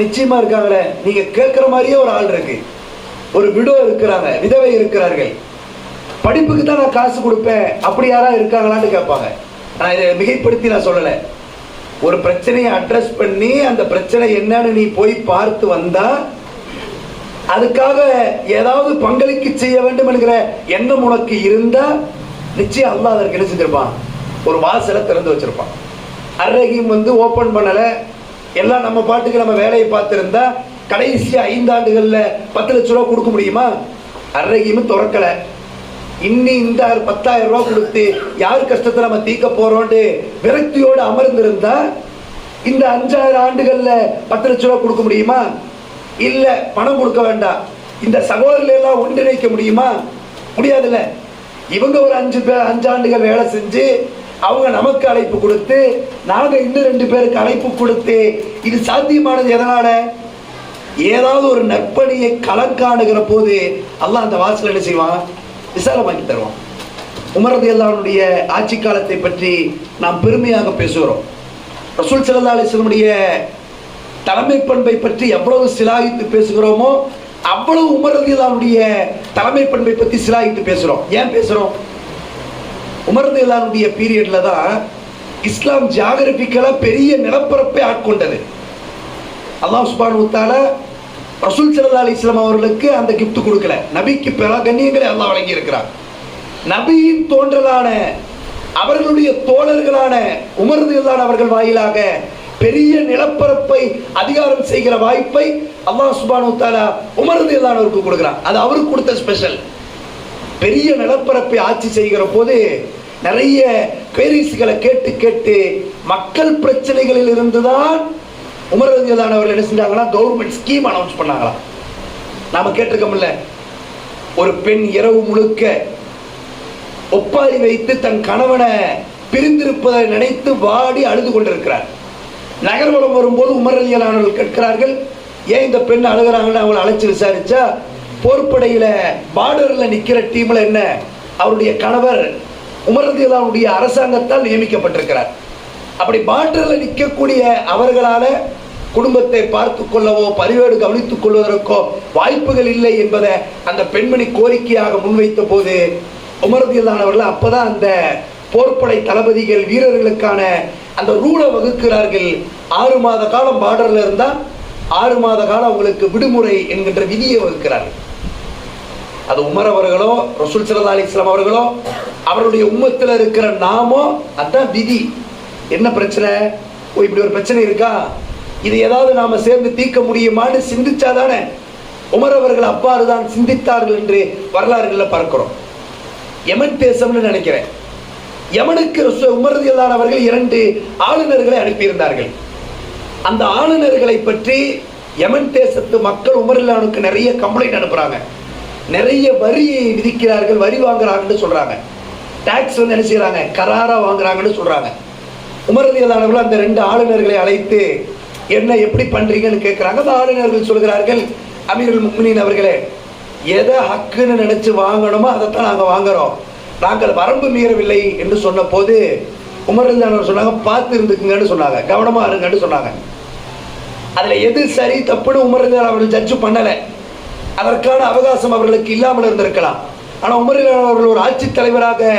நிச்சயமா இருக்காங்களே. நீங்க கேட்கிற மாதிரியே ஒரு ஆள் இருக்கு. ஒரு விடோ இருக்கிறாங்க, விதவை இருக்கிறார்கள். படிப்புக்கு தான் நான் காசு கொடுப்பேன், அப்படி யாராவது இருக்காங்களான்னு கேட்பாங்க. நான் இதை மிகைப்படுத்தி நான் சொல்லலை. ஒரு பிரச்சனையை அட்ரஸ் பண்ணி அந்த பிரச்சனை என்னன்னு நீ போய் பார்த்து வந்தா அதுக்காக ஏதாவது பங்களிக்க செய்ய வேண்டும் என்கிற எண்ணம் உனக்கு இருந்தா நிச்சயம் அல்லாஹ் அதற்கு என்ன செஞ்சிருப்பான்? ஒரு வாசலை திறந்து வச்சிருப்பான். அர்ரஹீம் ஓபன் பண்ணல, எல்லாம் நம்ம பாட்டுக்கு நம்ம வேலையை பார்த்திருந்தா கடைசி 5 ஆண்டுகள்ல 10 லட்சம் ரூபாய் கொடுக்க முடியுமா? அர்ரஹீம் திறக்கல. இன்னி இந்த 10,000 ரூபாய் கொடுத்து யார் கஷ்டத்தை நம்ம தீக்க போறோம்னு விரக்தியோடு அமர்ந்திருந்தா இந்த 5-6 ஆண்டுகள்ல 10 லட்சம் ரூபாய் கொடுக்க முடியுமா? இல்ல, பணம் கொடுக்க வேண்டாம். இந்த சகோதரர்கள் எல்லாம் ஒன்றிணைக்க முடியுமா? முடியாதுல்ல. இவங்க ஒரு 5 ஆண்டுகள் வேலை செஞ்சு அவங்க நமக்கு அழைப்பு கொடுத்து நாங்க இன்னும் 2 பேருக்கு அழைப்பு கொடுத்து இது சாத்தியமானது எதனால? ஏதாவது ஒரு நற்பணியை களங்காணுகிற போது அல்லாஹ் அந்த வாசல் என்ன செய்வான்? விசாலமாக்கி தருவான். உமர் ரலியல்லாஹு அன்ஹுடைய ஆட்சி காலத்தை பற்றி நாம் பெருமையாக பேசுகிறோம். ரசூல் ஸல்லல்லாஹு அலைஹி வஸல்லம் தலைமை பண்பை பற்றி எவ்வளவு சிலாகித்து பேசுகிறோமோ அவ்வளவு உமர் ரலியல்லாஹு அன்ஹுடைய தலைமை பண்பை பற்றி சிலாகித்து பேசுறோம். ஏன் பேசுறோம்? உமர் ரலியல்லாஹு அன்ஹுடைய பீரியட்ல தான் இஸ்லாம் ஜியாகிரபிக்கலா பெரிய நிலப்பரப்பை ஆட்கொண்டது. அல்லாஹ் சுப்ஹானஹு வ தஆலா ரசூல் ஸல்லல்லாஹு அலைஹி வஸல்லம் அவர்களுக்கு அந்த கிஃப்ட் கொடுக்கல. நபிக்கு பல கண்ணியங்களை அல்லாஹ் வழங்கி இருக்கிறார். நபியின் தோன்றலான அவர்களுடைய தோழர்களான உமர் ரலியல்லாஹு அன்ஹு அவர்கள் வாயிலாக பெரிய நிலப்பரப்பை அதிகாரம் செய்கிற வாய்ப்பை அல்லாஹ் சுப்ஹானஹு வ தஆலா உமர் ரலியல்லாஹு அன்ஹுவுக்கு கொடுக்கிறார். அது அவருக்கு கொடுத்த ஸ்பெஷல். பெரிய நிலப்பரப்பை ஆட்சி செய்கிற போது நிறைய குவெரிஸ்களை கேட்டு கேட்டு மக்கள் பிரச்சனைகளில் இருந்துதான் உமர் ரலியல்லாஹு அன்ஹு அவர்கள் என்ன செஞ்சாங்கன்னா கவர்மெண்ட் ஸ்கீம் அனௌன்ஸ் பண்ணாங்களா. நாம கேட்டிருக்கோம்ல, ஒரு பெண் இரவு முழுக்க ஒப்பாரி வைத்து தன் கணவனை பிரிந்திருப்பதை நினைத்து வாடி அழுது கொண்டிருக்கிறார். நகர்வலம் வரும்போது உமர் ரலியல்லாஹு அன்ஹு கேட்கிறார்கள், ஏன் இந்த பெண் அழுகிறாங்கன்னு அவங்களை அழைச்சி விசாரிச்சா போர்ப்படையில பார்டர்ல நிக்கிற டீம்ல என்ன அவருடைய கணவர் உமர் ரலியல்லாஹு அன்ஹுடைய அரசாங்கத்தால் நியமிக்கப்பட்டிருக்கிறார். அப்படி பார்டர்ல நிற்கக்கூடிய அவர்களால குடும்பத்தை பார்த்து கொள்ளவோ பரிவேடு கவனித்துக் கொள்வதற்கோ வாய்ப்புகள் இல்லை என்பதை அந்த பெண்மணி கோரிக்கையாக முன்வைத்த போது உமர் ரலியல்லாஹு அன்ஹு அவர்கள் அப்பதான் அந்த போர்ப்படை தளபதிகள் வீரர்களுக்கான அந்த ரூலை வகுக்கிறார்கள். 6 மாத காலம் பார்டர்ல இருந்தா 6 மாத காலம் அவங்களுக்கு விடுமுறை என்கின்ற விதியை வகுக்கிறார்கள். அது உமர் அவர்களோ ரசூல் ஸல்லல்லாஹு அலைஹி வஸல்லம் அவர்களோ அவருடைய உம்மத்தில் இருக்கிற நாமோ அதான் விதி. என்ன பிரச்சனை? இப்படி ஒரு பிரச்சனை இருக்கா, இது ஏதாவது நாம சேர்ந்து தீர்க்க முடியுமான்னு சிந்திச்சாதானே. உமர் அவர்கள் அவ்வாறு தான் சிந்தித்தார்கள் என்று வரலாறுகள்ல பார்க்கிறோம். யமன் தேசம்னு நினைக்கிறேன். யமனுக்கு உமர் ரலியல்லாஹு அன்ஹு அவர்கள் 2 ஆளுநர்களை அனுப்பியிருந்தார்கள். அந்த ஆளுநர்களை பற்றி யமன் தேசத்து மக்கள் உமர் ரலியல்லாஹு அன்ஹுக்கு நிறைய கம்ப்ளைண்ட் அனுப்புறாங்க. நிறைய வரி விதிக்கிறார்கள், வரி வாங்குறாங்கன்னு சொல்றாங்க. டாக்ஸ் என்ன செய்யறாங்க, கராரா வாங்குறாங்கன்னு சொல்றாங்க. உமர் ரலியல்லாஹு அன்ஹு அவர்கள் அந்த 2 ஆளுநர்களை அழைத்து என்ன எப்படி பண்றீங்கன்னு கேட்கிறாங்க. அந்த ஆளுநர்கள் சொல்கிறார்கள், அமீருல் முஃமினீன் அவர்களே, எதை ஹக்குன்னு நினைச்சு வாங்கணுமோ அதைத்தான் நாங்க வாங்குறோம், நாங்கள் வரம்பு மீறவில்லை என்று சொன்ன போது உமர் ரலியல்லாஹு அன்ஹு சொன்னாங்க, பார்த்து இருந்துக்குங்கன்னு சொன்னாங்க, கவனமா இருங்கன்னு சொன்னாங்க. அதுல எது சரி தப்புன்னு உமர் ரலியல்லாஹு அன்ஹு அவர்கள் ஜட்ஜ் பண்ணல. அதற்கான அவகாசம் அவர்களுக்கு இல்லாமல் இருந்திருக்கலாம். ஆனா உமர் ரலியல்லாஹு அன்ஹு அவர்கள் ஒரு ஆட்சி தலைவராக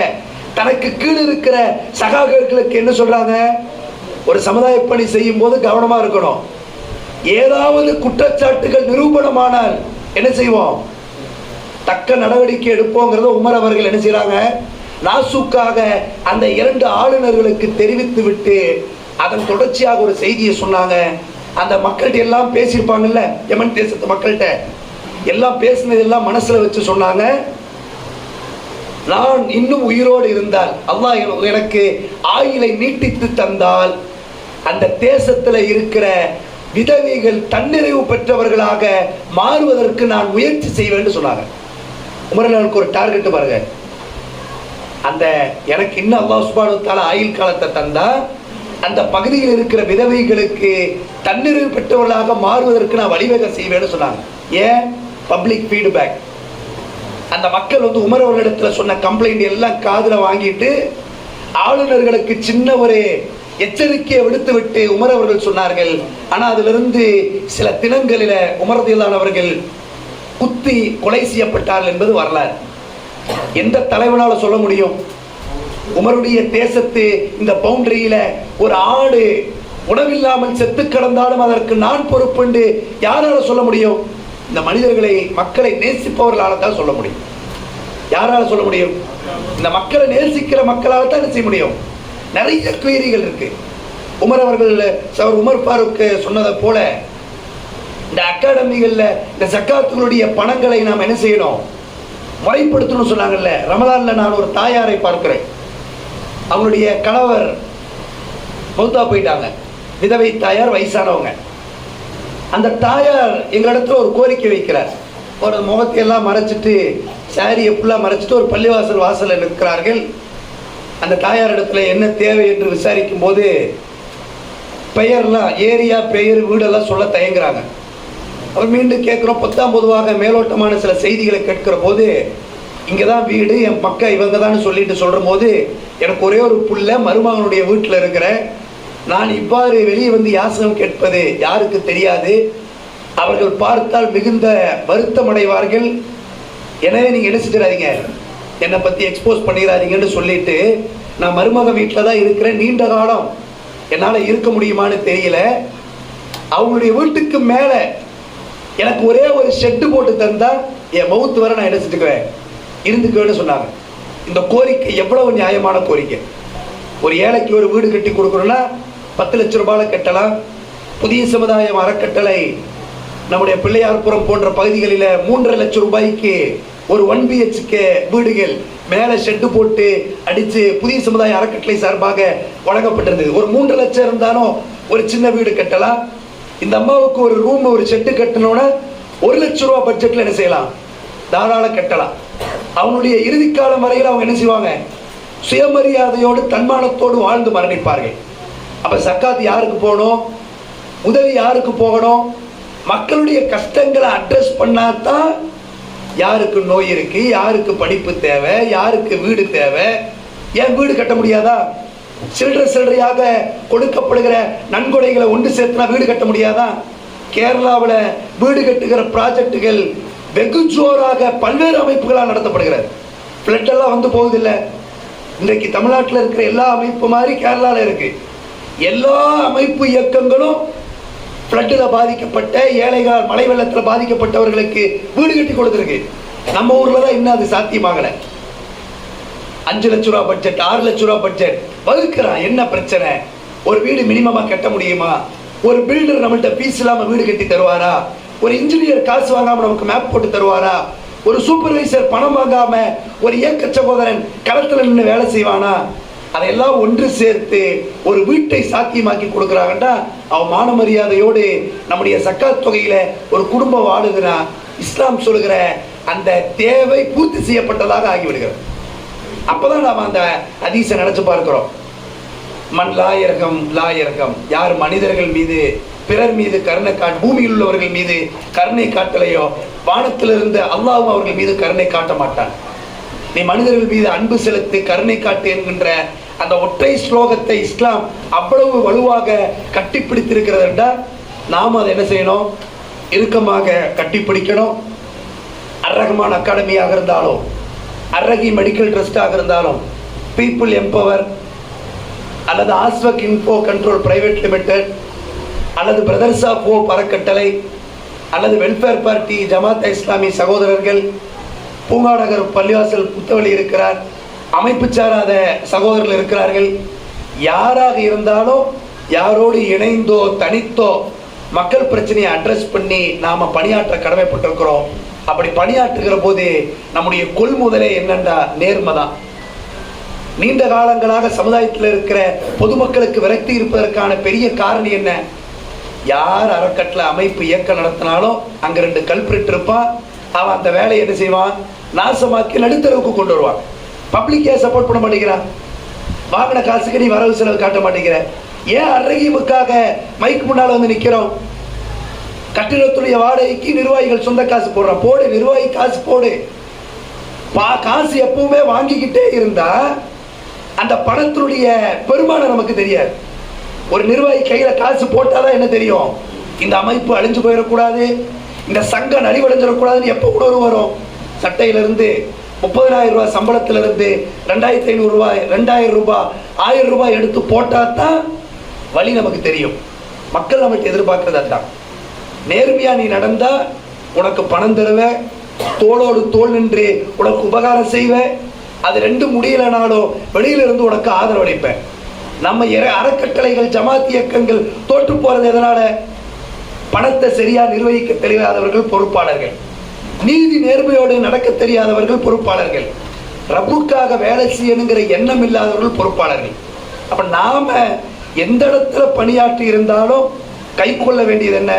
தனக்கு கீழ் இருக்கிற சகாக்களுக்கு என்ன சொல்றாங்க, ஒரு சமுதாய பணி செய்யும் போது கவனமா இருக்கணும். ஏதாவது குற்றச்சாட்டுகள் நிரூபணமானால் என்ன செய்வோம்? தக்க நடவடிக்கை எடுப்போங்கிறத உமர் அவர்கள் என்ன செய்றாங்க, நாசுக்காக அந்த 2 ஆளுநர்களுக்கு தெரிவித்து விட்டு அதன் தொடர்ச்சியாக ஒரு செய்தியை சொன்னாங்க. அந்த மக்கள்கிட்ட எல்லாம் பேசியிருப்பாங்கல்ல, யமன் தேசத்து மக்கள்கிட்ட எல்லாம் பேசினதெல்லாம் மனசுல வச்சு சொன்னாங்க, நான் இன்னும் உயிரோடு இருந்தால், அல்லாஹ் எனக்கு ஆயுளை நீட்டித்து தந்தால், அந்த தேசத்துல இருக்கிற விதவைகள் தன்னிறைவு பெற்றவர்களாக மாறுவதற்கு நான் முயற்சி செய்வேன்னு சொன்னாங்க. உமரனுக்கு ஒரு டார்கெட் பாருங்க, அந்த எனக்கு இன்னும் அல்லாஹ் சுப்ஹானஹு வ தஆலா ஆயுள் காலத்தை தந்தா அந்த பகுதியில் இருக்கிற விதவைகளுக்கு தன்னிறைவு பெற்றவர்களாக மாறுவதற்கு நான் வழிவகை செய்வேன்னு சொன்னாங்க. ஏன்? Public feedback. அந்த மக்கள் வந்து உமர் அவர்களிடத்துல சொன்ன கம்ப்ளைண்ட் எல்லாம் காதுல வாங்கிட்டு ஆளுநர்களுக்கு சின்ன ஒரு எச்சரிக்கையை விடுத்து விட்டு உமர் அவர்கள் சொன்னார்கள். ஆனா அதிலிருந்து சில தினங்களில உமர் ரலியல்லாஹு அவர்கள் குத்தி கொலை செய்யப்பட்டார்கள் என்பது வரலாறு. எந்த தலைவனால சொல்ல முடியும்? உமருடைய தேசத்து இந்த பவுண்டரியில ஒரு ஆடு உணவில்லாமல் செத்து கிடந்தாலும் அதற்கு நான் பொறுப்புண்டு யாரால சொல்ல முடியும்? இந்த மனிதர்களை, மக்களை நேசிப்பவர்களால தான் சொல்ல முடியும். யாரால சொல்ல முடியும்? இந்த மக்களை நேசிக்கிற மக்களால தான் என்ன செய்ய முடியும்? நிறைய குயரிகள் இருக்கு. உமர் அவர்கள் உமர் ஃபாரூக் சொன்னதை போல இந்த அகாடமிகள்ல இந்த ஜக்காத்துகளுடைய பணங்களை நாம் என்ன செய்யணும்? முறைப்படுத்தணும் சொன்னாங்கல்ல. ரமலான்ல நான் ஒரு தாயாரை பார்க்கிறேன். அவங்களுடைய கணவர் மௌத்தா போயிட்டாங்க, விதவை தாயார், வயசானவங்க. அந்த தாயார் எங்களிடத்துல ஒரு கோரிக்கை வைக்கிறார். ஒரு முகத்தையெல்லாம் மறைச்சிட்டு, சாரியை ஃபுல்லாக மறைச்சிட்டு ஒரு பள்ளிவாசல் வாசலில் நிற்கிறார்கள். அந்த தாயார் இடத்துல என்ன தேவை என்று விசாரிக்கும் போது பெயர்லாம், ஏரியா பெயர், வீடெல்லாம் சொல்ல தயங்குறாங்க. அவர் மீண்டும் கேட்குறோம். 10ஆம் பொதுவாக மேலோட்டமான சில செய்திகளை கேட்கிற போது இங்கே தான் வீடு, என் பக்கம் இவங்க தான் சொல்லிட்டு சொல்கிற போது எனக்கு ஒரே ஒரு புள்ள மருமகனுடைய வீட்டில் இருக்கிற நான் இவ்வாறு வெளியே வந்து யாசகம் கேட்பது யாருக்கு தெரியாது. அவர்கள் பார்த்தால் மிகுந்த வருத்தம் அடைவார்கள். எனவே நீங்கள் என்ன செஞ்சிடாதீங்க, என்னை பற்றி எக்ஸ்போஸ் பண்ணிடாதீங்கன்னு சொல்லிட்டு நான் மருமக வீட்டில் தான் இருக்கிறேன். நீண்ட காலம் என்னால் இருக்க முடியுமான்னு தெரியல. அவங்களுடைய வீட்டுக்கு மேலே எனக்கு ஒரே ஒரு ஷெட்டு போட்டு தந்தா என் மவுத்து வர நான் என்ன செஞ்சுக்குவேன், இருந்துக்குவேன்னு சொன்னாங்க. இந்த கோரிக்கை எவ்வளவு நியாயமான கோரிக்கை. ஒரு ஏழைக்கு ஒரு வீடு கட்டி கொடுக்கணும்னா 10 லட்சம் ரூபாயில கட்டலாம். புதிய சமுதாயம் அறக்கட்டளை நம்முடைய பிள்ளையார்புரம் போன்ற பகுதிகளில் 3.5 லட்சம் ரூபாய்க்கு ஒரு 1 BHK வீடுகள் மேலே ஷெட்டு போட்டு அடித்து புதிய சமுதாய அறக்கட்டளை சார்பாக வழங்கப்பட்டிருந்தது. ஒரு 3 லட்சம் இருந்தாலும் ஒரு சின்ன வீடு கட்டலாம். இந்த அம்மாவுக்கு ஒரு ரூம், ஒரு ஷெட்டு கட்டணும்னா 1 லட்சம் ரூபா பட்ஜெட்டில் என்ன செய்யலாம், தாராள கட்டலாம். அவனுடைய இறுதி காலம் வரையில் அவங்க என்ன செய்வாங்க, சுயமரியாதையோடு தன்மானத்தோடு வாழ்ந்து மரணிப்பார்கள். அப்ப சக்காத் யாருக்கு போகணும், உதவி யாருக்கு போகணும்? மக்களுடைய கஷ்டங்களை அட்ரஸ் பண்ணாதான் யாருக்கு நோய் இருக்கு, யாருக்கு படிப்பு தேவை, யாருக்கு வீடு தேவை. ஏன் வீடு கட்ட முடியாதா? சில்லறையாக கொடுக்கப்படுகிற நன்கொடைகளை ஒன்று சேர்த்துனா வீடு கட்ட முடியாதா? கேரளாவில் வீடு கட்டுகிற ப்ராஜெக்டுகள் வெகு ஜோராக பல்வேறு அமைப்புகளால் நடத்தப்படுகிறது. ஃப்ளட் எல்லாம் வந்து போகுதில்லை. இன்றைக்கு தமிழ்நாட்டில் இருக்கிற எல்லா அமைப்பு மாதிரி கேரளாவில் இருக்கு. எல்லா அமைப்பு இயக்கங்களும் ஃப்ளட்டில் பாதிக்கப்பட்ட ஏழைகள், மழை வெள்ளத்தில் பாதிக்கப்பட்டவர்களுக்கு வீடு கட்டி கொடுத்துருக்கு. நம்ம ஊரில் தான் இன்னும் அது சாத்தியமாகலை. 5 லட்சம் ரூபா பட்ஜெட், 6 லட்சம் ரூபா பட்ஜெட் வகுக்கிறான். என்ன பிரச்சனை? ஒரு வீடு மினிமமாக கட்ட முடியுமா? ஒரு பில்டர் நம்மள்கிட்ட ஃபீஸ் இல்லாமல் வீடு கட்டி தருவாரா? ஒரு இன்ஜினியர் காசு வாங்காமல் நமக்கு மேப் போட்டு தருவாரா? ஒரு சூப்பர்வைசர் பணம் வாங்காம ஒரு இயக்க சகோதரன் களத்தில் நின்று வேலை செய்வானா? அதையெல்லாம் ஒன்று சேர்த்து ஒரு வீட்டை சாத்தியமாக்கி கொடுக்குறாங்கன்னா அவன் மான மரியாதையோடு நம்முடைய சக்காத் தொகையில ஒரு குடும்பம் வாழுதுன்னா இஸ்லாம் சொல்லுகிற அந்த தேவை பூர்த்தி செய்யப்பட்டதாக ஆகிவிடுகிறது. அப்பதான் நாம் அந்த ஹதீஸை நினைச்சு பார்க்கிறோம். மண் லாயரகம் லாயரகம், யார் மனிதர்கள் மீது பிறர் மீது கருணை காட்டு, பூமியில் உள்ளவர்கள் மீது கருணை காட்டலையோ வானத்திலிருந்து அல்லாஹ் அவர்கள் மீது கருணை காட்ட மாட்டான். நீ மனிதர்கள் மீது அன்பு செலுத்தி கருணை காட்டு என்கின்ற அந்த ஒற்றை ஸ்லோகத்தை இஸ்லாம் அவ்வளவு வலுவாக கட்டிப்பிடித்திருக்கிறது என்றால் நாம் அதை என்ன செய்யணும், இறுக்கமாக கட்டிப்பிடிக்கணும். அர்-ரஹ்மான் அகாடமியாக இருந்தாலும், அர்-ரஹி மெடிக்கல் ட்ரஸ்டாக இருந்தாலும், பீப்புள் எம்பவர் அல்லது ஆஸ்வக் இன்ஃபோ கண்ட்ரோல் பிரைவேட் லிமிடெட் அல்லது பிரதர்ஸ் ஆஃப் ஹோப் அறக்கட்டளை அல்லது வெல்ஃபேர் பார்ட்டி ஜமாத் இஸ்லாமி சகோதரர்கள், பூங்காநகர் பள்ளிவாசல் புத்தவழி இருக்கிறார், அமைப்பு சாராத சகோதரர்கள் இருக்கிறார்கள். யாராக இருந்தாலும் யாரோடு இணைந்தோ தனித்தோ மக்கள் பிரச்சனையை அட்ரஸ் பண்ணி நாம பணியாற்ற கடமைப்பட்டிருக்கிறோம். அப்படி பணியாற்றுகிற போது நம்முடைய கொள்முதலே என்னண்டா நேர்மை தான். நீண்ட காலங்களாக சமுதாயத்தில் இருக்கிற பொதுமக்களுக்கு விரக்தி இருப்பதற்கான பெரிய காரணம் என்ன? யார் அறக்கட்டளை அமைப்பு இயக்கம் நடத்தினாலும் அங்க 2 கல்பிரிட் இருப்பான். அவன் அந்த வேலையை என்ன செய்வான்? நாசமாக்கி நடுத்தரவுக்கு கொண்டு வருவான். பப்ளிக்கே சப்போர்ட் பண்ண மாட்டேங்கிறான். வாங்கின காசுக்கு நீ வரவு செலவு காட்ட மாட்டேங்கிற. ஏன் அறகிமுக்காக மைக்கு முன்னால வந்து நிக்கிறோம்? கட்டிடத்துடைய வாடகைக்கு நிர்வாகிகள் சொந்த காசு போடுறான். போடு, நிர்வாகி காசு போடு. காசு எப்பவுமே வாங்கிக்கிட்டே இருந்தா அந்த பணத்தினுடைய பெருமானம் நமக்கு தெரியாது. ஒரு நிர்வாகி கையில காசு போட்டாதான் என்ன தெரியும்? இந்த அமைப்பு அழிஞ்சு போயிடக்கூடாது, இந்த சங்கம் நலிவடைஞ்சிடக்கூடாதுன்னு எப்போ உணர்வு வரும்? சட்டையிலிருந்து 30,000 ரூபாய் சம்பளத்திலிருந்து 2,500 ரூபாய், 2,000 ரூபாய், 1000 ரூபாய் எடுத்து போட்டா தான் வழி நமக்கு தெரியும். மக்கள் நமக்கு எதிர்பார்க்கறது அதுதான். நேர்மையா நீ நடந்தா உனக்கு பணம் தருவேன், தோளோடு தோல் நின்று உனக்கு உபகாரம் செய்வேன். அது 2 முடியலனாலும் வெளியிலிருந்து உனக்கு ஆதரவு அளிப்பேன். நம்ம அறக்கட்டளைகள் ஜமாத் இயக்கங்கள் தோற்று போறது எதனால? பணத்தை சரியா நிர்வகிக்க தெரியாதவர்கள் பொறுப்பாளர்கள், நீதி நேர்மையோடு நடக்க தெரியாதவர்கள் பொறுப்பாளர்கள், ரப்புக்காக வேலை செய்யணுங்கிற எண்ணம் இல்லாதவர்கள் பொறுப்பாளர்கள். அப்ப நாம எந்த இடத்துல பணியாற்றி இருந்தாலும் கை கொள்ள வேண்டியது என்ன?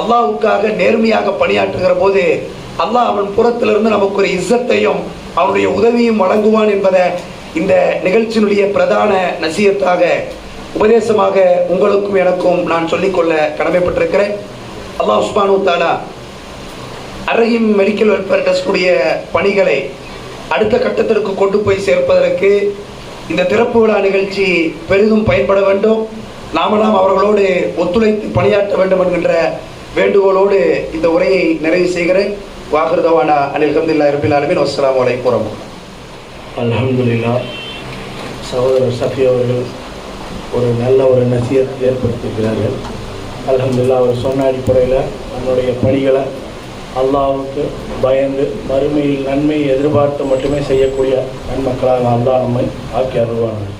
அல்லாஹ்வுக்காக நேர்மையாக பணியாற்றுகிற போது அல்லாஹ் அவன் புறத்திலிருந்து நமக்கு ஒரு இஸ்ஸத்தையும் அவனுடைய உதவியும் வழங்குவான் என்பதை இந்த நிகழ்ச்சியினுடைய பிரதான நசியத்தாக உபதேசமாக உங்களுக்கும் எனக்கும் நான் சொல்லிக்கொள்ள கடமைப்பட்டிருக்கிறேன். அல்லாஹ் சுப்ஹானஹு வ தஆலா அர்ரஹீம் மெடிக்கல் வெல்ஃபேர் ட்ரஸ்டுடைய பணிகளை அடுத்த கட்டத்திற்கு கொண்டு போய் சேர்ப்பதற்கு இந்த திறப்பு விழா நிகழ்ச்சி பெரிதும் பயன்பட வேண்டும். நாமெல்லாம் அவர்களோடு ஒத்துழைத்து பணியாற்ற வேண்டும் என்கின்ற வேண்டுகோளோடு இந்த உரையை நிறைவு செய்கிறேன். வாஹிர் தவானா அனில் அல்ஹம்துலில்லாஹி ரப்பில் ஆலமீன். வஸ்ஸலாமு அலைக்கும் வரஹ்மத்துல்லாஹி. அல்ஹம்துலில்லாஹ். சகோதரர் சஃபி அவர்கள் ஒரு நல்ல ஒரு நசியத் ஏற்படுத்தியிருக்கிறார்கள். அல்ஹம்துலில்லாஹ். அவர் சொன்ன அடிப்படையில் நம்மளுடைய பணிகளை அல்லாஹ்வுக்கு பயந்து மறுமையில் நன்மையை எதிர்பார்த்து மட்டுமே செய்யக்கூடிய நன்மக்களாக அல்லாஹ் நம்மை ஆக்கி அருள்வார்கள்.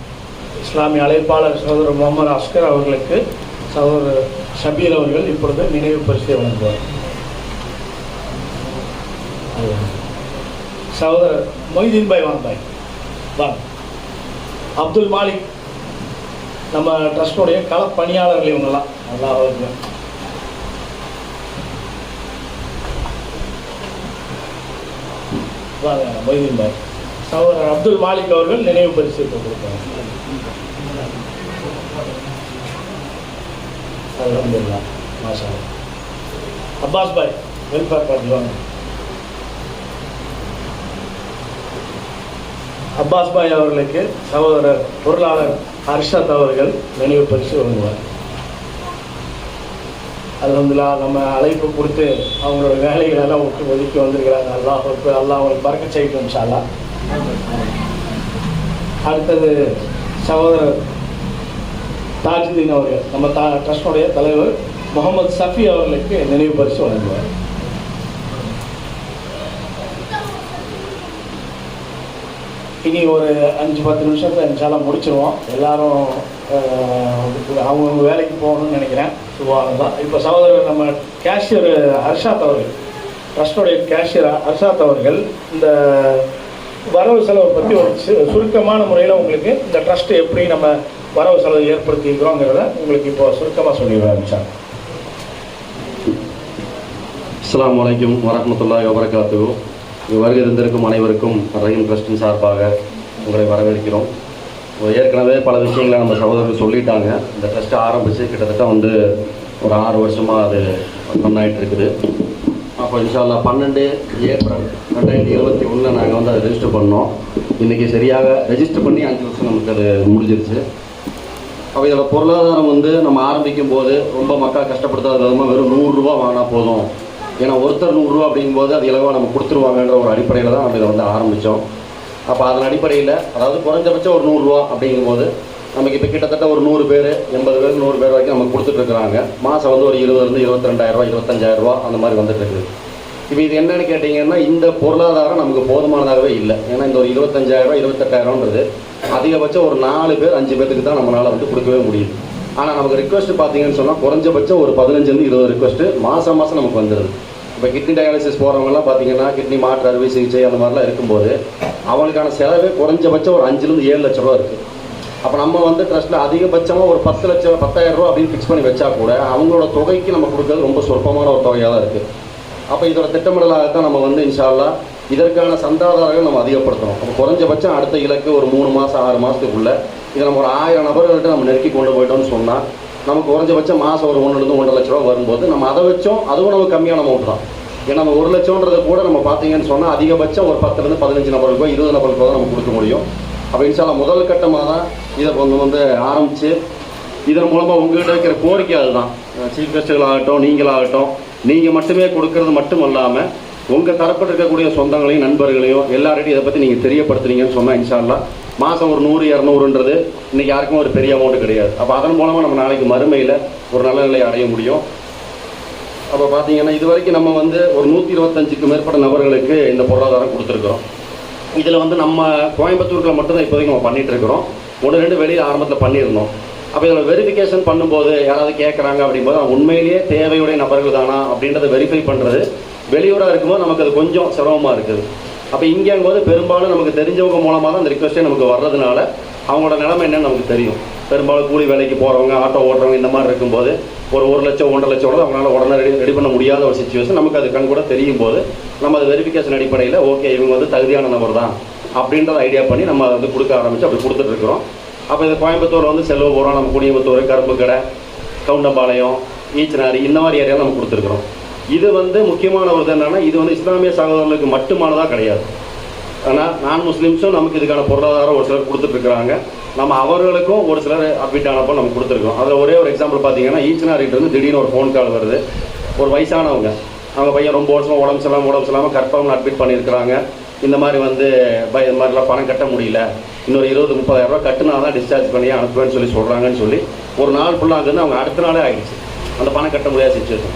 இஸ்லாமிய அழைப்பாளர் சகோதரர் முகமது அஸ்கர் அவர்களுக்கு சகோதரர் ஷபீர் அவர்கள் இப்பொழுது நினைவு பரிசை வழங்குவார். சகோதரர் மொய்தீன் பாய் வாங்க பாய் வாங்க. அப்துல் மாலிக் நம்ம ட்ரஸ்டோடைய கள பணியாளர்கள் இவங்கெல்லாம் அல்லாஹ் வாங்க. மொய்தீன் பாய் சகோதரர் அப்துல் மாலிக் அவர்கள் நினைவு பரிசு கொடுப்பாங்க. அல்ஹம்துலில்லாஹ். மாஷா அல்லாஹ். அப்பாஸ் பாய் வெல்ஃபேர் பார்ட்டி வாங்க. அப்பாஸ் பாய் அவர்களுக்கு சகோதரர் பொருளாளர் அர்ஷத் அவர்கள் நினைவு பரிசு வழங்குவார். அல்ஹம்துலில்லாஹ். நம்ம அழைப்பு கொடுத்து அவங்களோட வேலைகளெல்லாம் ஒதுக்கி வந்திருக்கிறாங்க. அல்லாஹ் அவங்களுக்கு பறக்கச் செய்யட்டும் இன்ஷா அல்லாஹ். அடுத்தது சகோதரர் தாஜுதீன் அவர்கள் நம்ம ட்ரஸ்டோடைய தலைவர் முகமது சஃபி அவர்களுக்கு நினைவு பரிசு வழங்குவார். இனி ஒரு 5-10 நிமிஷத்தில் இன்ஷால்லாம் முடிச்சிருவோம். எல்லாரும் அவங்கவுங்க வேலைக்கு போகணும்னு நினைக்கிறேன். சுபானல்லாஹ். இப்போ சகோதரர் நம்ம கேஷியர் அர்ஷாத் அவர்கள், ட்ரஸ்டோடைய கேஷியர் அர்ஷாத் அவர்கள் இந்த வரவு செலவை பற்றி ஒரு சுருக்கமான முறையில் உங்களுக்கு இந்த ட்ரஸ்ட் எப்படி நம்ம வரவு செலவு ஏற்படுத்தியிருக்கிறோங்கிறத உங்களுக்கு இப்போ சுருக்கமாக சொல்லிடுவேன். இன்ஷால்லா. அஸ்ஸலாமு அலைக்கும் வரஹ்மத்துல்லாஹி வபரகாத்துஹு. வருகை தந்திருக்கும் அனைவருக்கும் ரஹீம் ட்ரஸ்டின் சார்பாக உங்களை வரவேற்கிறோம். ஏற்கனவே பல விஷயங்களை நம்ம சகோதரர்கள் சொல்லிட்டாங்க. இந்த ட்ரஸ்ட்டை ஆரம்பித்து கிட்டத்தட்ட ஒரு 6 வருஷமாக அது ரன் ஆகிட்டு இருக்குது. அப்போ இன்ஷா அல்லாஹ் 12 ஏப்ரல் 2021 நாங்கள் அதை ரெஜிஸ்டர் பண்ணோம். இன்றைக்கி சரியாக ரெஜிஸ்டர் பண்ணி 5 வருஷம் நமக்கு அது முடிஞ்சிருச்சு. அப்போ இதோட பொருளாதாரம் நம்ம ஆரம்பிக்கும் போது ரொம்ப மக்கள் கஷ்டப்படுத்தாத விதமாக வெறும் 100 ரூபா வாங்கினா போதும், ஏன்னா ஒருத்தர் 100 ரூபா அப்படிங்கும்போது அது இலவாக நம்ம கொடுத்துருவாங்கன்ற ஒரு அடிப்படையில் தான் நம்ம இதை ஆரம்பித்தோம். அப்போ அதன் அடிப்படையில் அதாவது குறைஞ்சபட்சம் ஒரு 100 ரூபா அப்படிங்கும்போது நமக்கு இப்போ கிட்டத்தட்ட ஒரு 100 பேர் 80 பேர் 100 பேர் வரைக்கும் நமக்கு கொடுத்துட்ருக்குறாங்க. மாதம் வந்து ஒரு 20,000 22,000 25,000 அந்த மாதிரி வந்துட்டுருக்குது. இப்போ இது என்னென்னு கேட்டிங்கன்னா, இந்த பொருளாதாரம் நமக்கு போதுமானதாகவே இல்லை. ஏன்னா இந்த ஒரு 25,000 28,000ன்றது அதிகபட்சம் ஒரு 4 பேர் 5 பேருக்கு தான் நம்மளால் வந்து கொடுக்கவே முடியுது. ஆனால் நமக்கு ரிக்வெஸ்ட் பார்த்தீங்கன்னு சொன்னால் குறைஞ்சபட்சம் ஒரு 15-20 ரிக்வெஸ்ட்டு மாதம் நமக்கு வந்துடுது. இப்போ கிட்னி டயாலிசிஸ் போகிறவங்கலாம் பார்த்தீங்கன்னா, கிட்னி மாற்று அறுவை சிகிச்சை அந்த மாதிரிலாம் இருக்கும்போது அவங்களுக்கான செலவே குறைஞ்சபட்சம் ஒரு 5-7 லட்ச ரூபா இருக்குது. அப்போ நம்ம வந்து ட்ரஸ்ட்டில் அதிகபட்சமாக ஒரு 10,000 ரூபா அப்படின்னு ஃபிக்ஸ் பண்ணி வச்சா கூட அவங்களோட தொகைக்கு நம்ம கொடுக்கறது ரொம்ப சொற்பமான ஒரு தொகையாக தான் இருக்குது. அப்போ இதோட திட்டமிடலாகத்தான் நம்ம வந்து இன்ஷா அல்லாஹ் இதற்கான சந்தாதாரர்கள் நம்ம அதிகப்படுத்தணும். அப்போ குறைஞ்சபட்சம் அடுத்த இலக்கு ஒரு 3 மாதம் 6 மாதத்துக்குள்ளே இதை நம்ம ஒரு 1000 நபர்கள்ட்ட நம்ம நெருக்கி கொண்டு போயிட்டோம்னு சொன்னால் நமக்கு குறைஞ்சபட்சம் மாதம் ஒரு 1-1.5 லட்ச ரூபா வரும்போது நம்ம அதை வச்சோம், அதுவும் நமக்கு கம்மியான அமௌண்ட் தான். ஏன்னா நம்ம 1 லட்சம்ன்றது கூட நம்ம பார்த்தீங்கன்னு சொன்னால் அதிகபட்சம் ஒரு 10-15 நபர்களுக்கோ 20 நபர்களுக்கோ தான் நம்ம கொடுக்க முடியும். அப்போ இன்ஷா அல்லாஹ் முதல் கட்டமாக தான் இதை வந்து ஆரம்பித்து இதன் மூலமாக உங்கள்கிட்ட வைக்கிற கோரிக்கை அதுதான். சீஃப் கெஸ்ட்டுகளாகட்டும் நீங்களாகட்டும் நீங்கள் மட்டுமே கொடுக்கறது மட்டும் இல்லாமல் உங்கள் தரப்பட்டு இருக்கக்கூடிய சொந்தங்களையும் நண்பர்களையும் எல்லார்டையும் இதை பற்றி நீங்கள் தெரியப்படுத்துனீங்கன்னு சொன்னால் இன்ஷா அல்லாஹ் மாதம் ஒரு 100-200ன்றது இன்றைக்கி யாருக்கும் ஒரு பெரிய அமௌண்ட் கிடையாது. அப்போ அதன் மூலமாக நம்ம நாளைக்கு மறுமையில் ஒரு நல்ல நிலையை அடைய முடியும். அப்போ பார்த்தீங்கன்னா இது வரைக்கும் நம்ம வந்து ஒரு 125க்கும் மேற்பட்ட நபர்களுக்கு இந்த பொருளாதாரம் கொடுத்துருக்குறோம். இதில் வந்து நம்ம கோயம்புத்தூரில் மட்டும்தான் இப்போதைக்கு நம்ம பண்ணிகிட்ருக்கிறோம். 1-2 வெளியில் ஆரம்பத்தில் பண்ணியிருந்தோம். அப்போ இதில் வெரிஃபிகேஷன் பண்ணும்போது யாராவது கேட்குறாங்க அப்படிங்கும்போது அவங்க உண்மையிலேயே தேவையுடைய நபர்கள் தானா அப்படின்றத வெரிஃபை பண்ணுறது வெளியூராக இருக்கும்போது நமக்கு அது கொஞ்சம் சிரமமாக இருக்குது. அப்போ இங்கேங்கும்போது பெரும்பாலும் நமக்கு தெரிஞ்சவங்க மூலமாக தான் அந்த ரிக்வெஸ்ட்டே நமக்கு வர்றதுனால அவங்களோட நிலைமை என்னன்னு நமக்கு தெரியும். பெரும்பாலும் கூலி வேலைக்கு போகிறவங்க ஆட்டோ ஓட்டுறவங்க இந்த மாதிரி இருக்கும்போது ஒரு 1 லட்சம் 1.5 லட்சம் அவங்களால உடனே ரெடி பண்ண முடியாத ஒரு சிச்சுவேஷன் நமக்கு அது கண் கூட தெரியும் போது நம்ம அது வெரிஃபிகேஷன் அடிப்படையில் ஓகே இவங்க வந்து தகுதியான நபர் தான் அப்படின்றத ஐடியா பண்ணி நம்ம வந்து கொடுக்க ஆரம்பித்து அப்படி கொடுத்துட்ருக்குறோம். அப்போ இது கோயம்புத்தூர் வந்து செல்வபுரம், நம்ம குடியம்புத்தூர், கரும்புக்கடை, கவுண்டம்பாளையம், ஈச்சனாரி இந்த மாதிரி ஏரியாவில் நம்ம கொடுத்துருக்குறோம். இது வந்து முக்கியமான ஒரு என்னென்னா இது வந்து இஸ்லாமிய சகோதரர்களுக்கு மட்டுமானதாக கிடையாது. ஆனால் நான் முஸ்லீம்ஸும் நமக்கு இதுக்கான பொருளாதாரம் ஒரு சிலர் கொடுத்துட்ருக்குறாங்க. நம்ம அவர்களுக்கும் ஒரு சிலர் அட்மிட் ஆனப்போ நம்ம கொடுத்துருக்கோம். அதில் ஒரே ஒரு எக்ஸாம்பிள் பார்த்தீங்கன்னா ஈச்சனாரிட்டு திடீர்னு ஒரு ஃபோன் கால் வருது. ஒரு வயசானவங்க, அவங்க பையன் ரொம்ப வருஷமாக உடம்பு சரியில்லாமல் கற்பகம்னு அட்மிட் பண்ணியிருக்கிறாங்க. இந்த மாதிரி வந்து இது மாதிரிலாம் பணம் கட்ட முடியல, இன்னொரு 20-30,000 ரூபா கட்டுனா தான் டிஸ்சார்ஜ் பண்ணி அனுப்புவேன்னு சொல்கிறாங்கன்னு சொல்லி ஒரு நாள் ஃபுல்லாக அங்கேருந்து அவங்க அடுத்த நாளே ஆகிடுச்சு அந்த பணம் கட்ட முடியாத சிச்சுவேஷன்.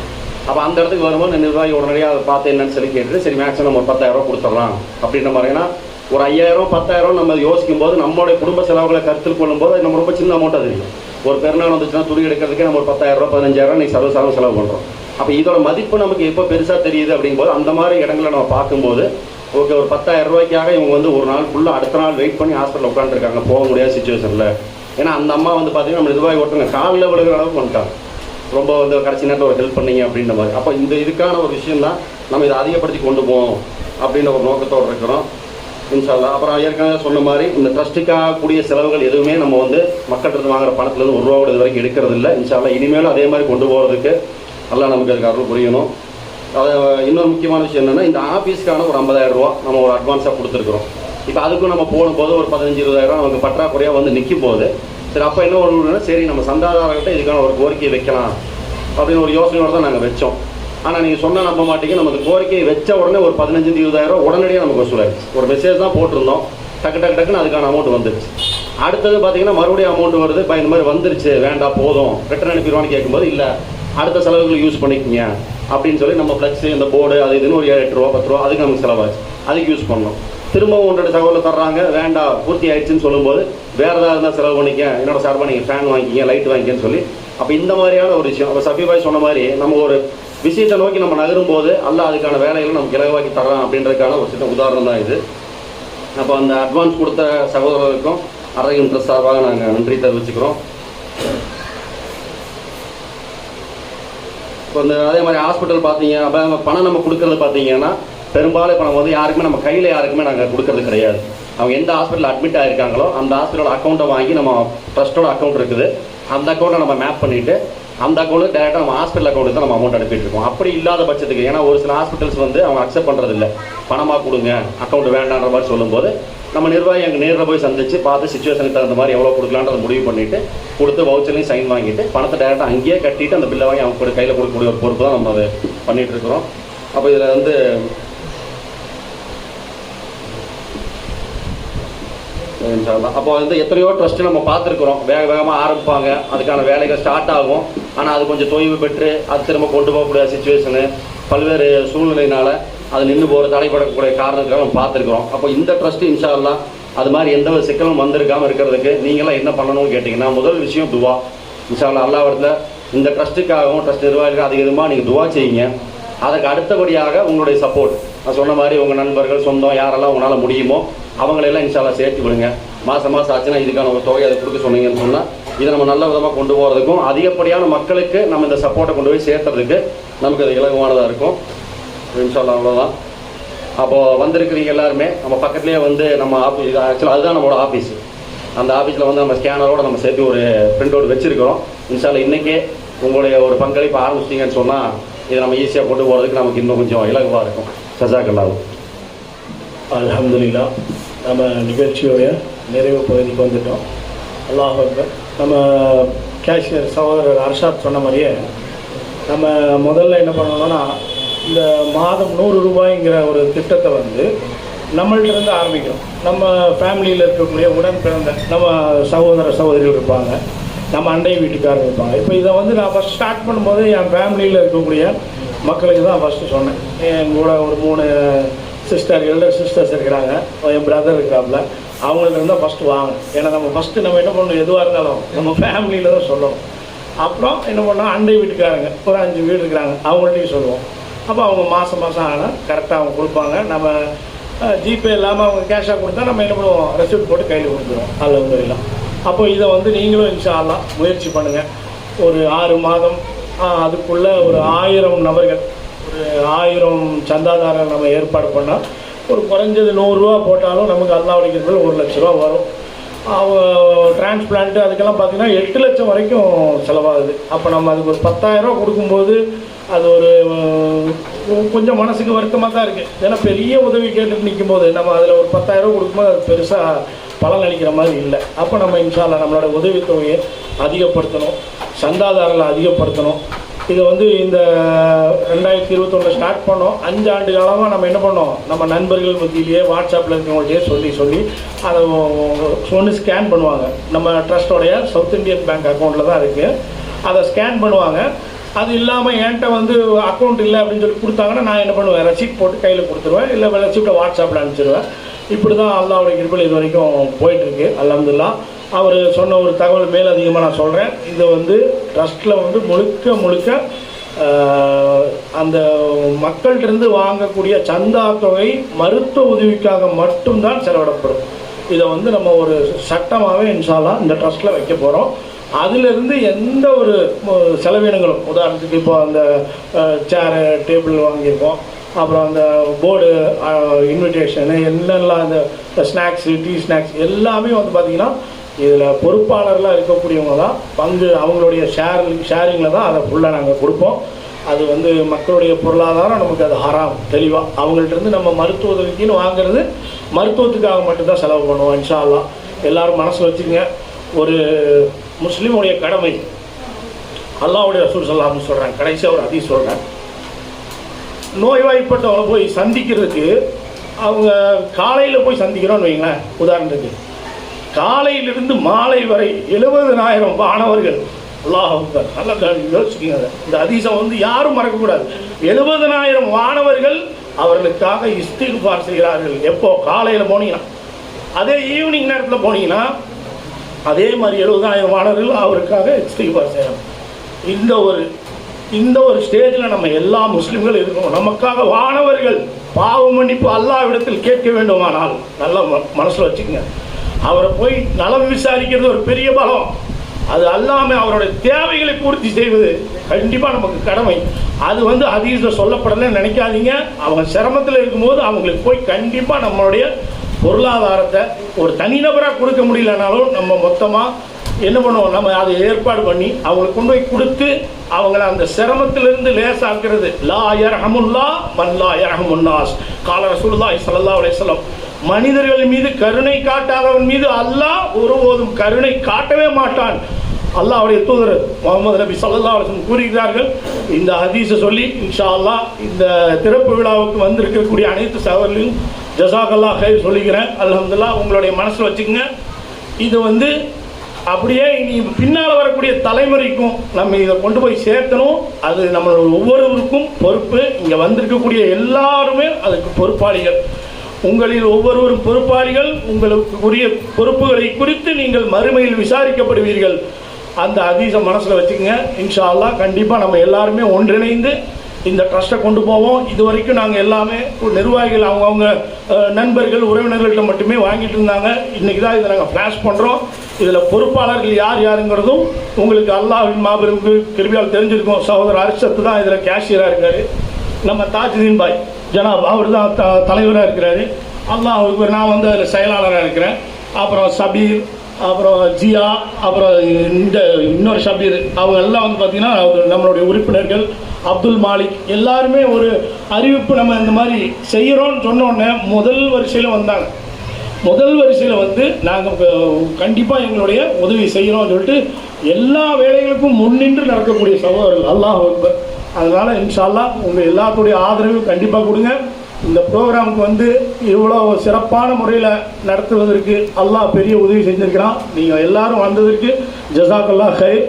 அப்போ அந்த இடத்துக்கு வரும்போது நிர்வாகி உடனடியாக அதை பார்த்து என்னன்னு சொல்லி கேட்டுட்டு சரி மேக்ஸிமம் நம்ம 10,000 ரூபா கொடுத்துடலாம் அப்படின்ற மாதிரி. ஏன்னா ஒரு 5,000 10,000 நம்ம யோசிக்கும் போது நம்மளுடைய குடும்ப செலவுகளை கருத்தில் கொள்ளும்போது நம்ம ரொம்ப சின்ன அமௌண்ட்டாக தெரியும். ஒரு பெருநாள் வந்துச்சுன்னா துணி எடுக்கிறதுக்கே நம்ம ஒரு 10,000 ரூபா 15,000 நீ சர்வசாரம் செலவு பண்ணுறோம். அப்போ இதோட மதிப்பு நமக்கு எப்போ பெருசாக தெரியுது அப்படிங்கும்போது அந்த மாதிரி இடங்களை நம்ம பார்க்கும்போது ஓகே ஒரு 10,000 ரூபாய்க்காக இவங்க வந்து ஒரு நாள் ஃபுல்லாக அடுத்த நாள் வெயிட் பண்ணி ஹாஸ்பிட்டலில் உட்காந்துருக்காங்க போக முடியாத சிச்சுவேஷனில். ஏன்னா அந்த அம்மா வந்து பார்த்தீங்கன்னா நம்ம நிர்வாகி ஒருத்தங்க காலில் விழுகிற அளவுக்கு வந்துட்டாங்க. ரொம்ப வந்து கடைசி நேரத்தில் ஒரு ஹெல்ப் பண்ணீங்க அப்படின்ற மாதிரி. அப்போ இந்த இதுக்கான ஒரு விஷயம் தான் நம்ம இதை அதிகப்படுத்தி கொண்டு போவோம் அப்படின்ற ஒரு நோக்கத்தோடு இருக்கிறோம் இன்ஷா அல்லாஹ். அப்புறம் ஏற்கனவே சொன்ன மாதிரி இந்த ட்ரஸ்ட்டுக்காக கூடிய செலவுகள் எதுவுமே நம்ம வந்து மக்கள்கிட்ட வாங்குற பணத்துலேருந்து 1 ரூபா கூட இது வரைக்கும் எடுக்கிறது இல்லை. இன்ஷா அல்லாஹ் இனிமேலும் அதே மாதிரி கொண்டு போகிறதுக்கு எல்லாம் நமக்கு அதுக்கு அருள் புரியணும். அதை இன்னொரு முக்கியமான விஷயம் என்னென்னா இந்த ஆஃபீஸ்க்கான ஒரு 50,000 ரூபா நம்ம ஒரு அட்வான்ஸாக கொடுத்துருக்குறோம். இப்போ அதுக்கும் நம்ம போகும்போது ஒரு 15-20,000 நமக்கு பற்றாக்குறையாக வந்து நிற்கும் போது சரி அப்போ என்ன ஒன்றுனா சரி நம்ம சந்தாதாரர்கிட்ட இதுக்கான ஒரு கோரிக்கையை வைக்கலாம் அப்படின்னு ஒரு யோசனையோடு தான் நாங்கள் வச்சோம். ஆனால் நீங்கள் சொன்னால் நம்ப மாட்டீங்க, நமக்கு கோரிக்கையை வச்ச உடனே ஒரு 15-20,000 உடனடியாக நமக்கு வசூலாகிடுச்சு. ஒரு மெசேஜ் தான் போட்டிருந்தோம், டக்குன்னு அதுக்கான அமௌண்ட் வந்துருச்சு. அடுத்தது பார்த்தீங்கன்னா மறுபடியும் அமௌண்ட் வருது, இந்த மாதிரி வந்துருச்சு வேண்டாம் போதும் ரிட்டர்ன் அனுப்பிடுவான்னு கேட்கும்போது இல்லை அடுத்த செலவுகளை யூஸ் பண்ணிக்கோங்க அப்படின்னு சொல்லி நம்ம ஃப்ளெக்ஸு இந்த போர்டு அது இதுன்னு ஒரு 7-8 ரூபா 10 ரூபா அதுக்கு நமக்கு செலவாச்சு, அதுக்கு யூஸ் பண்ணோம். திரும்பவும் 1-2 சகோதரர் தர்றாங்க வேண்டாம் பூர்த்தி ஆயிடுச்சுன்னு சொல்லும்போது வேறு ஏதாவது இருந்தால் செலவு பண்ணிக்க, என்னோட சார்பாக நீங்கள் ஃபேன் வாங்கிக்கிங்க லைட் வாங்கிக்கன்னு சொல்லி. அப்போ இந்த மாதிரியான ஒரு விஷயம் அப்போ சஃபிபாய் சொன்ன மாதிரி நம்ம ஒரு விஷயத்தை நோக்கி நம்ம நகரும் போது அல்லாஹ் அதுக்கான வேலைகளை நமக்கு இலவாக்கி தர்றான் அப்படின்றதுக்கான ஒரு சின்ன உதாரணம் தான் இது. அப்போ அந்த அட்வான்ஸ் கொடுத்த சகோதரர்களுக்கும் அரகின் ட்ரஸ்ட் சார்பாக நாங்கள் நன்றி தெரிவிச்சுக்கிறோம். இப்போ இந்த அதே மாதிரி ஹாஸ்பிட்டல் பார்த்தீங்க அப்போ பணம் நம்ம கொடுக்கறது பார்த்தீங்கன்னா பெரும்பாலும் இப்போ நம்ம வந்து யாருக்குமே நம்ம கையில் யாருக்குமே நாங்கள் கொடுக்கறது கிடையாது. அவங்க எந்த ஹாஸ்பிட்டலில் அட்மிட் ஆகிருக்காங்களோ அந்த ஹாஸ்பிட்டலோட அக்கௌண்ட்டை வாங்கி நம்ம ட்ரஸ்ட்டோட அக்கௌண்ட் இருக்குது அந்த அக்கௌண்ட்டை நம்ம மேப் பண்ணிவிட்டு அந்த அக்கௌண்ட்டு டேரெக்டாக நம்ம ஹாஸ்பிட்டல் அக்கௌண்ட்டு தான் நம்ம அமௌண்ட் அனுப்பிட்டு இருக்கோம். அப்படி இல்லாத பட்சத்துக்கு ஏன்னா ஒரு சில ஹாஸ்பிட்டல்ஸ் வந்து அவங்க அக்செப்ட் பண்ணுறதில்ல, பணமாக கொடுங்க அக்கௌண்ட் வேண்டான்ற மாதிரி சொல்லும்போது நம்ம நிர்வாகி அங்கே நேரில் போய் சந்திச்சு பார்த்து சிச்சுவேஷனுக்கு தகுந்த மாதிரி எவ்வளோ கொடுக்கலான்றதை முடிவு பண்ணிவிட்டு கொடுத்து வவுச்சர்லையும் சைன் வாங்கிட்டு பணத்தை டேரெக்டாக அங்கேயே கட்டிட்டு அந்த பில்லை வாங்கி அவங்க கையில் கொடுக்கக்கூடிய ஒரு பொறுப்பு தான் நம்ம அதை பண்ணிகிட்டு இருக்கிறோம். அப்போ இதில் வந்து இன்ஷால்லா. அப்போ எத்தனையோ ட்ரஸ்ட்டு நம்ம பார்த்துருக்குறோம், வேகமாக ஆரம்பிப்பாங்க, அதுக்கான வேலைகள் ஸ்டார்ட் ஆகும், ஆனால் அது கொஞ்சம் தொய்வு பெற்று அது திரும்ப கொண்டு போகக்கூடிய சுச்சுவேஷனு பல்வேறு சூழ்நிலையினால் அது நின்று போகிற தடைப்படக்கூடிய காரணத்துக்காக நம்ம பார்த்துருக்குறோம். அப்போ இந்த ட்ரஸ்ட்டு இன்ஷால்லா அது மாதிரி எந்த ஒரு சிக்கலும் வந்திருக்காமல் இருக்கிறதுக்கு நீங்களாம் என்ன பண்ணணும்னு கேட்டிங்கன்னா, முதல் விஷயம் துவா. இன்ஷால்லா அல்லாஹ்விடத்தில் இந்த ட்ரஸ்ட்டுக்காகவும் ட்ரஸ்ட் நிர்வாகிகள் அதிகமாக நீங்கள் துவா செய்யுங்க. அதுக்கு அடுத்தபடியாக உங்களுடைய சப்போர்ட், நான் சொன்ன மாதிரி உங்கள் நண்பர்கள் சொந்தம் யாரெல்லாம் உங்களால் முடியுமோ அவங்களெல்லாம் இன்ஷால்லா சேர்த்து விடுங்க. மாதம் ஆச்சுன்னா இதுக்கான ஒரு தொகை அதை கொடுக்க சொன்னீங்கன்னு சொன்னால் இதை நம்ம நல்ல விதமாக கொண்டு போகிறதுக்கும் அதிகப்படியான மக்களுக்கு நம்ம இந்த சப்போர்ட்டை கொண்டு போய் சேர்த்துறதுக்கு நமக்கு அது இலகுவானதாக இருக்கும். இன்ஷால்லா அவ்வளோதான். அப்போது வந்திருக்கிறீங்க எல்லாருமே நம்ம பக்கத்துலேயே நம்ம ஆஃபீஸ், ஆக்சுவலாக அதுதான் நம்மளோட ஆஃபீஸ். அந்த ஆஃபீஸில் நம்ம ஸ்கேனரோடு நம்ம சேர்த்து ஒரு பிரிண்ட் அவுட் வச்சுருக்கிறோம். இன்ஷால்லா இன்றைக்கே உங்களுடைய ஒரு பங்களிப்பு ஆரம்பிச்சிட்டிங்கன்னு சொன்னால் இதை நம்ம ஈஸியாக கொண்டு போகிறதுக்கு நமக்கு இன்னும் கொஞ்சம் இலகுவாக இருக்கும். ஜஸாக்கல்லாஹ். அல்ஹம்துலில்லாஹ். நம்ம நிகழ்ச்சியோடைய நிறைவு பகுதிக்கு வந்துட்டோம். அல்லாஹ் அக்பர். நம்ம கேஷியர் சகோதரர் அர்ஷாத் சொன்ன மாதிரியே நம்ம முதல்ல என்ன பண்ணணும்னா, இந்த மாதம் 100 ரூபாய்ங்கிற ஒரு திட்டத்தை நம்மள்டிருந்து ஆரம்பிக்கணும். நம்ம ஃபேமிலியில் இருக்கக்கூடிய உடன் பிறந்த நம்ம சகோதர சகோதரிகள் இருப்பாங்க, நம்ம அண்டை வீட்டுக்காரர் இருப்பாங்க. இப்போ இதை நான் ஃபஸ்ட் ஸ்டார்ட் பண்ணும்போது என் ஃபேமிலியில் இருக்கக்கூடிய மக்களுக்கு தான் ஃபஸ்ட்டு சொன்னேன். என் கூட ஒரு 3 எல்டர் சிஸ்டர்ஸ் இருக்கிறாங்க, என் பிரதர் இருக்கிறாப்புல, அவங்கள்ட்ட இருந்தால் ஃபஸ்ட்டு வாங்க. ஏன்னா நம்ம ஃபஸ்ட்டு நம்ம என்ன பண்ணணும், எதுவாக இருந்தாலும் நம்ம ஃபேமிலியில் தான் சொல்லணும். அப்புறம் என்ன பண்ணோம், அண்டை வீட்டுக்காரங்க ஒரு 5 வீடு இருக்கிறாங்க, அவங்கள்ட்டையும் சொல்லுவோம். அப்போ அவங்க மாதம் ஆனால் கரெக்டாக அவங்க கொடுப்பாங்க. நம்ம ஜிபே இல்லாமல் அவங்க கேஷாக கொடுத்தா நம்ம என்ன பண்ணுவோம், ரெசிப்ட் போட்டு கையில் கொடுத்துருவோம். அல்ஹம்துலில்லாஹ். அப்போ இதை நீங்களும் இன்ஷா அல்லாஹ் முயற்சி பண்ணுங்கள். ஒரு 6 மாதம் அதுக்குள்ளே ஒரு 1000 நபர்கள், ஒரு 1000 சந்தாதாரர் நம்ம ஏற்பாடு பண்ணால் ஒரு குறைஞ்சது 100 ரூபா போட்டாலும் நமக்கு அல்லாஹ்வுடைய கிருபையில் 1 லட்ச ரூபா வரும். டிரான்ஸ்பிளான்ட்டு அதுக்கெல்லாம் பார்த்திங்கன்னா 8 லட்சம் வரைக்கும் செலவாகுது. அப்போ நம்ம அதுக்கு ஒரு 10,000 ரூபா கொடுக்கும்போது அது ஒரு கொஞ்சம் மனசுக்கு வருத்தமாக தான் இருக்குது. ஏன்னா பெரிய உதவி கேட்டு நிற்கும்போது நம்ம அதில் ஒரு 10,000 ரூபா கொடுக்கும்போது அது பெருசாக பலன் அளிக்கிற மாதிரி இல்லை. அப்போ நம்ம இன்ஷா அல்லாஹ் நம்மளோட உதவித்தொகையை அதிகப்படுத்தணும், சந்தாதாரர்களை அதிகப்படுத்தணும். இதை இந்த 2021 ஸ்டார்ட் பண்ணோம். 5 ஆண்டு காலமாக நம்ம என்ன பண்ணோம், நம்ம நண்பர்கள் மத்தியிலேயே வாட்ஸ்அப்பில் இருக்கிறவங்கள்டையே சொல்லி அதை ஸ்கேன் பண்ணுவாங்க. நம்ம ட்ரஸ்டோடைய சவுத் இந்தியன் பேங்க் அக்கௌண்ட்டில் தான் இருக்குது. அதை ஸ்கேன் பண்ணுவாங்க. அது இல்லாமல் என்கிட்ட அக்கௌண்ட் இல்லை அப்படின்னு சொல்லி கொடுத்தாங்கன்னா நான் என்ன பண்ணுவேன், ரெசிப்ட் போட்டு கையில் கொடுத்துருவேன், இல்லை ரெசிப்டை வாட்ஸ்அப்பில் அனுப்பிச்சிடுவேன். இப்படி தான் அல்லாஹ்வுடைய கிருபையில் இது வரைக்கும் போயிட்டுருக்கு. அல்ஹம்துலில்லாஹ். அவர் சொன்ன ஒரு தகவல் மேல் அதிகமாக நான் சொல்கிறேன். இது ட்ரஸ்ட்டில் முழுக்க அந்த மக்கள்கிட்டருந்து வாங்கக்கூடிய சந்தா தொகை மருத்துவ உதவிக்காக மட்டும்தான் செலவிடப்படும். இதை நம்ம ஒரு சட்டமாகவே இன்ஷா அல்லாஹ் இந்த ட்ரஸ்ட்டில் வைக்க போகிறோம். அதிலிருந்து எந்த ஒரு செலவினங்களும், உதாரணத்துக்கு இப்போ அந்த சேரு டேபிள் வாங்கியிருக்கோம், அப்புறம் அந்த போர்டு இன்விடேஷனு என்னெல்லாம் அந்த ஸ்நாக்ஸு டீ ஸ்நாக்ஸ் எல்லாமே பார்த்திங்கன்னா இதில் பொறுப்பாளர்லாம் இருக்கக்கூடியவங்க தான் அவங்களுடைய ஷேரிங்கில் தான் அதை ஃபுல்லாக நாங்கள் கொடுப்போம். அது மக்களுடைய பொருளாதாரம் நமக்கு அது ஹராம் தெளிவாக. அவங்கள்ட்ட நம்ம மருத்துவ உதவிக்குன்னு வாங்குறது மருத்துவத்துக்காக மட்டும்தான் செலவு பண்ணுவோம். இன்ஷா அல்லாஹ். எல்லோரும் மனசில் வச்சுங்க, ஒரு முஸ்லீமுடைய கடமை அல்லாஹ்வுடைய ரசூல் ஸல்லல்லாஹு அலைஹி வஸல்லம் சொல்கிறாங்க. கடைசியாக ஒரு ஹதீஸ் சொல்கிறேன். நோய்வாய்ப்பட்டவங்களை போய் சந்திக்கிறதுக்கு அவங்க காலையில் போய் சந்திக்கிறோன்னு வைங்களேன். உதாரணத்துக்கு காலையிலிருந்து மாலை வரை 70,000 மாணவர்கள், அல்லாஹ் அக்பர், நல்லா யோசிச்சுக்கிங்க. இந்த ஹதீஸை யாரும் மறக்கக்கூடாது. 70,000 மாணவர்கள் அவர்களுக்காக இஸ்திக்ஃபார் செய்கிறார்கள். எப்போ காலையில் போனீங்கன்னா, அதே ஈவினிங் நேரத்தில் போனீங்கன்னா அதே மாதிரி 70,000 மாணவர்கள் அவருக்காக இஸ்திக்ஃபார் செய்கிறாங்க. இந்த ஒரு ஸ்டேஜில் நம்ம எல்லா முஸ்லீம்களும் இருக்கணும். நமக்காக வானவர்கள் பாவ மன்னிப்பு அல்லாஹ்விடத்தில் கேட்க வேண்டுமானால் நல்லா மனசில் வச்சுக்கோங்க. அவரை போய் நலம் விசாரிக்கிறது ஒரு பெரிய பலம். அது அல்லாமல் அவருடைய தேவைகளை பூர்த்தி செய்வது கண்டிப்பாக நமக்கு கடமை. அது ஹதீஸில் சொல்லப்படலைன்னு நினைக்காதீங்க. அவங்க சிரமத்தில் இருக்கும்போது அவங்களுக்கு போய் கண்டிப்பாக நம்மளுடைய பொருளாதாரத்தை ஒரு தனிநபராக கொடுக்க முடியலனாலும் நம்ம மொத்தமாக என்ன பண்ணுவோம், நம்ம அதை ஏற்பாடு பண்ணி அவங்களுக்கு கொண்டு போய் கொடுத்து அவங்கள அந்த சிரமத்திலிருந்து லேசாக்குறது. லா யர்ஹமுல்லாஹ் மன் லா யர்ஹமுன் நாஸ் கால ரசூலுல்லாஹி ஸல்லல்லாஹு அலைஹி வஸல்லம். மனிதர்கள் மீது கருணை காட்டாதவன் மீது அல்லாஹ் ஒருபோதும் கருணை காட்டவே மாட்டான். அல்லாஹ்வுடைய தூதர் முகமது நபி ஸல்லல்லாஹு அலைஹி வஸல்லம் கூறுகிறார்கள். இந்த ஹதீஸை சொல்லி இன்ஷா அல்லாஹ் இந்த திறப்பு விழாவுக்கு வந்திருக்கக்கூடிய அனைத்து சகோதரர்களையும் ஜஸாக்கல்லாஹ் ஹைர் சொல்லிக்கிறேன். அல்ஹம்துலில்லாஹ், உங்களுடைய மனசில் வச்சுக்கோங்க. இது அப்படியே இனி பின்னால் வரக்கூடிய தலைமுறைக்கும் நம்ம இதை கொண்டு போய் சேர்த்தணும். அது நம்மளோட ஒவ்வொருவருக்கும் பொறுப்பு. இங்கே வந்திருக்கக்கூடிய எல்லாருமே அதுக்கு பொறுப்பாளிகள். உங்களில் ஒவ்வொருவரும் பொறுப்பாளிகள். உங்களுக்குரிய பொறுப்புகளை குறித்து நீங்கள் மறுமையில் விசாரிக்கப்படுவீர்கள். அந்த ஹதீஸை மனசில் வச்சுக்கோங்க. இன்ஷா அல்லாஹ் கண்டிப்பாக நம்ம எல்லாருமே ஒன்றிணைந்து இந்த ட்ரஸ்ட்டை கொண்டு போவோம். இது வரைக்கும் நாங்கள் எல்லாமே நிர்வாகிகள் அவங்கவுங்க நண்பர்கள் உறவினர்கள்ட்ட மட்டுமே வாங்கிட்டு இருந்தாங்க. இன்றைக்கி தான் இதை நாங்கள் ஃப்ளாஷ் பண்ணுறோம். இதில் பொறுப்பாளர்கள் யார் யாருங்கிறதும் உங்களுக்கு அல்லாஹ்வின் மாபெரும் கிருபையால் தெரிஞ்சிருக்கும். சகோதரர் அர்ஷத் தான் இதில் கேஷியராக இருக்கார். நம்ம தாஜுதீன் பாய் ஜனாப் அவர் தான் தலைவராக இருக்கிறாரு. அல்லாஹ் நான் வந்து அதில் செயலாளராக இருக்கிறேன். அப்புறம் சபீர், அப்புறம் ஜியா, அப்புறம் இன்னொரு ஷபீர், அவங்க எல்லாம் வந்து பார்த்திங்கன்னா நம்மளுடைய உறுப்பினர்கள். அப்துல் மாலிக் எல்லாருமே ஒரு அறிவிப்பு நம்ம இந்த மாதிரி செய்கிறோன்னு சொன்னோடனே முதல் வரிசையில் வந்தாங்க. முதல் வரிசையில் வந்து நாங்கள் கண்டிப்பாக எங்களுடைய உதவி செய்கிறோம்னு சொல்லிட்டு எல்லா வேலைகளுக்கும் முன்னின்று நடக்கக்கூடிய சகோதரர்கள். அல்லாஹ் அக்பர். அதனால் இன்ஷா அல்லாஹ் உங்கள் எல்லாத்துடைய ஆதரவும் கண்டிப்பாக கொடுங்க. இந்த ப்ரோக்ராமுக்கு வந்து இவ்வளோ சிறப்பான முறையில் நடத்துவதற்கு அல்லாஹ் பெரிய உதவி செஞ்சுருக்கிறான். நீங்கள் எல்லாரும் வந்ததற்கு ஜஸாக்கல்லாஹ் ஹைர்.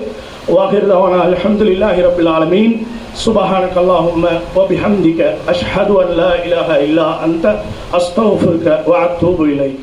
வாஹிர் தவானா அல்ஹம்துலில்லாஹி ரப்பில் ஆலமீன். சுப்ஹானக அல்லாஹும்ம வ பிஹம்திக அஷ்ஹது அன் லா இலாஹா இல்லா அன்த அஸ்தக்ஃபிருக வ அத்தூபு இலைக்.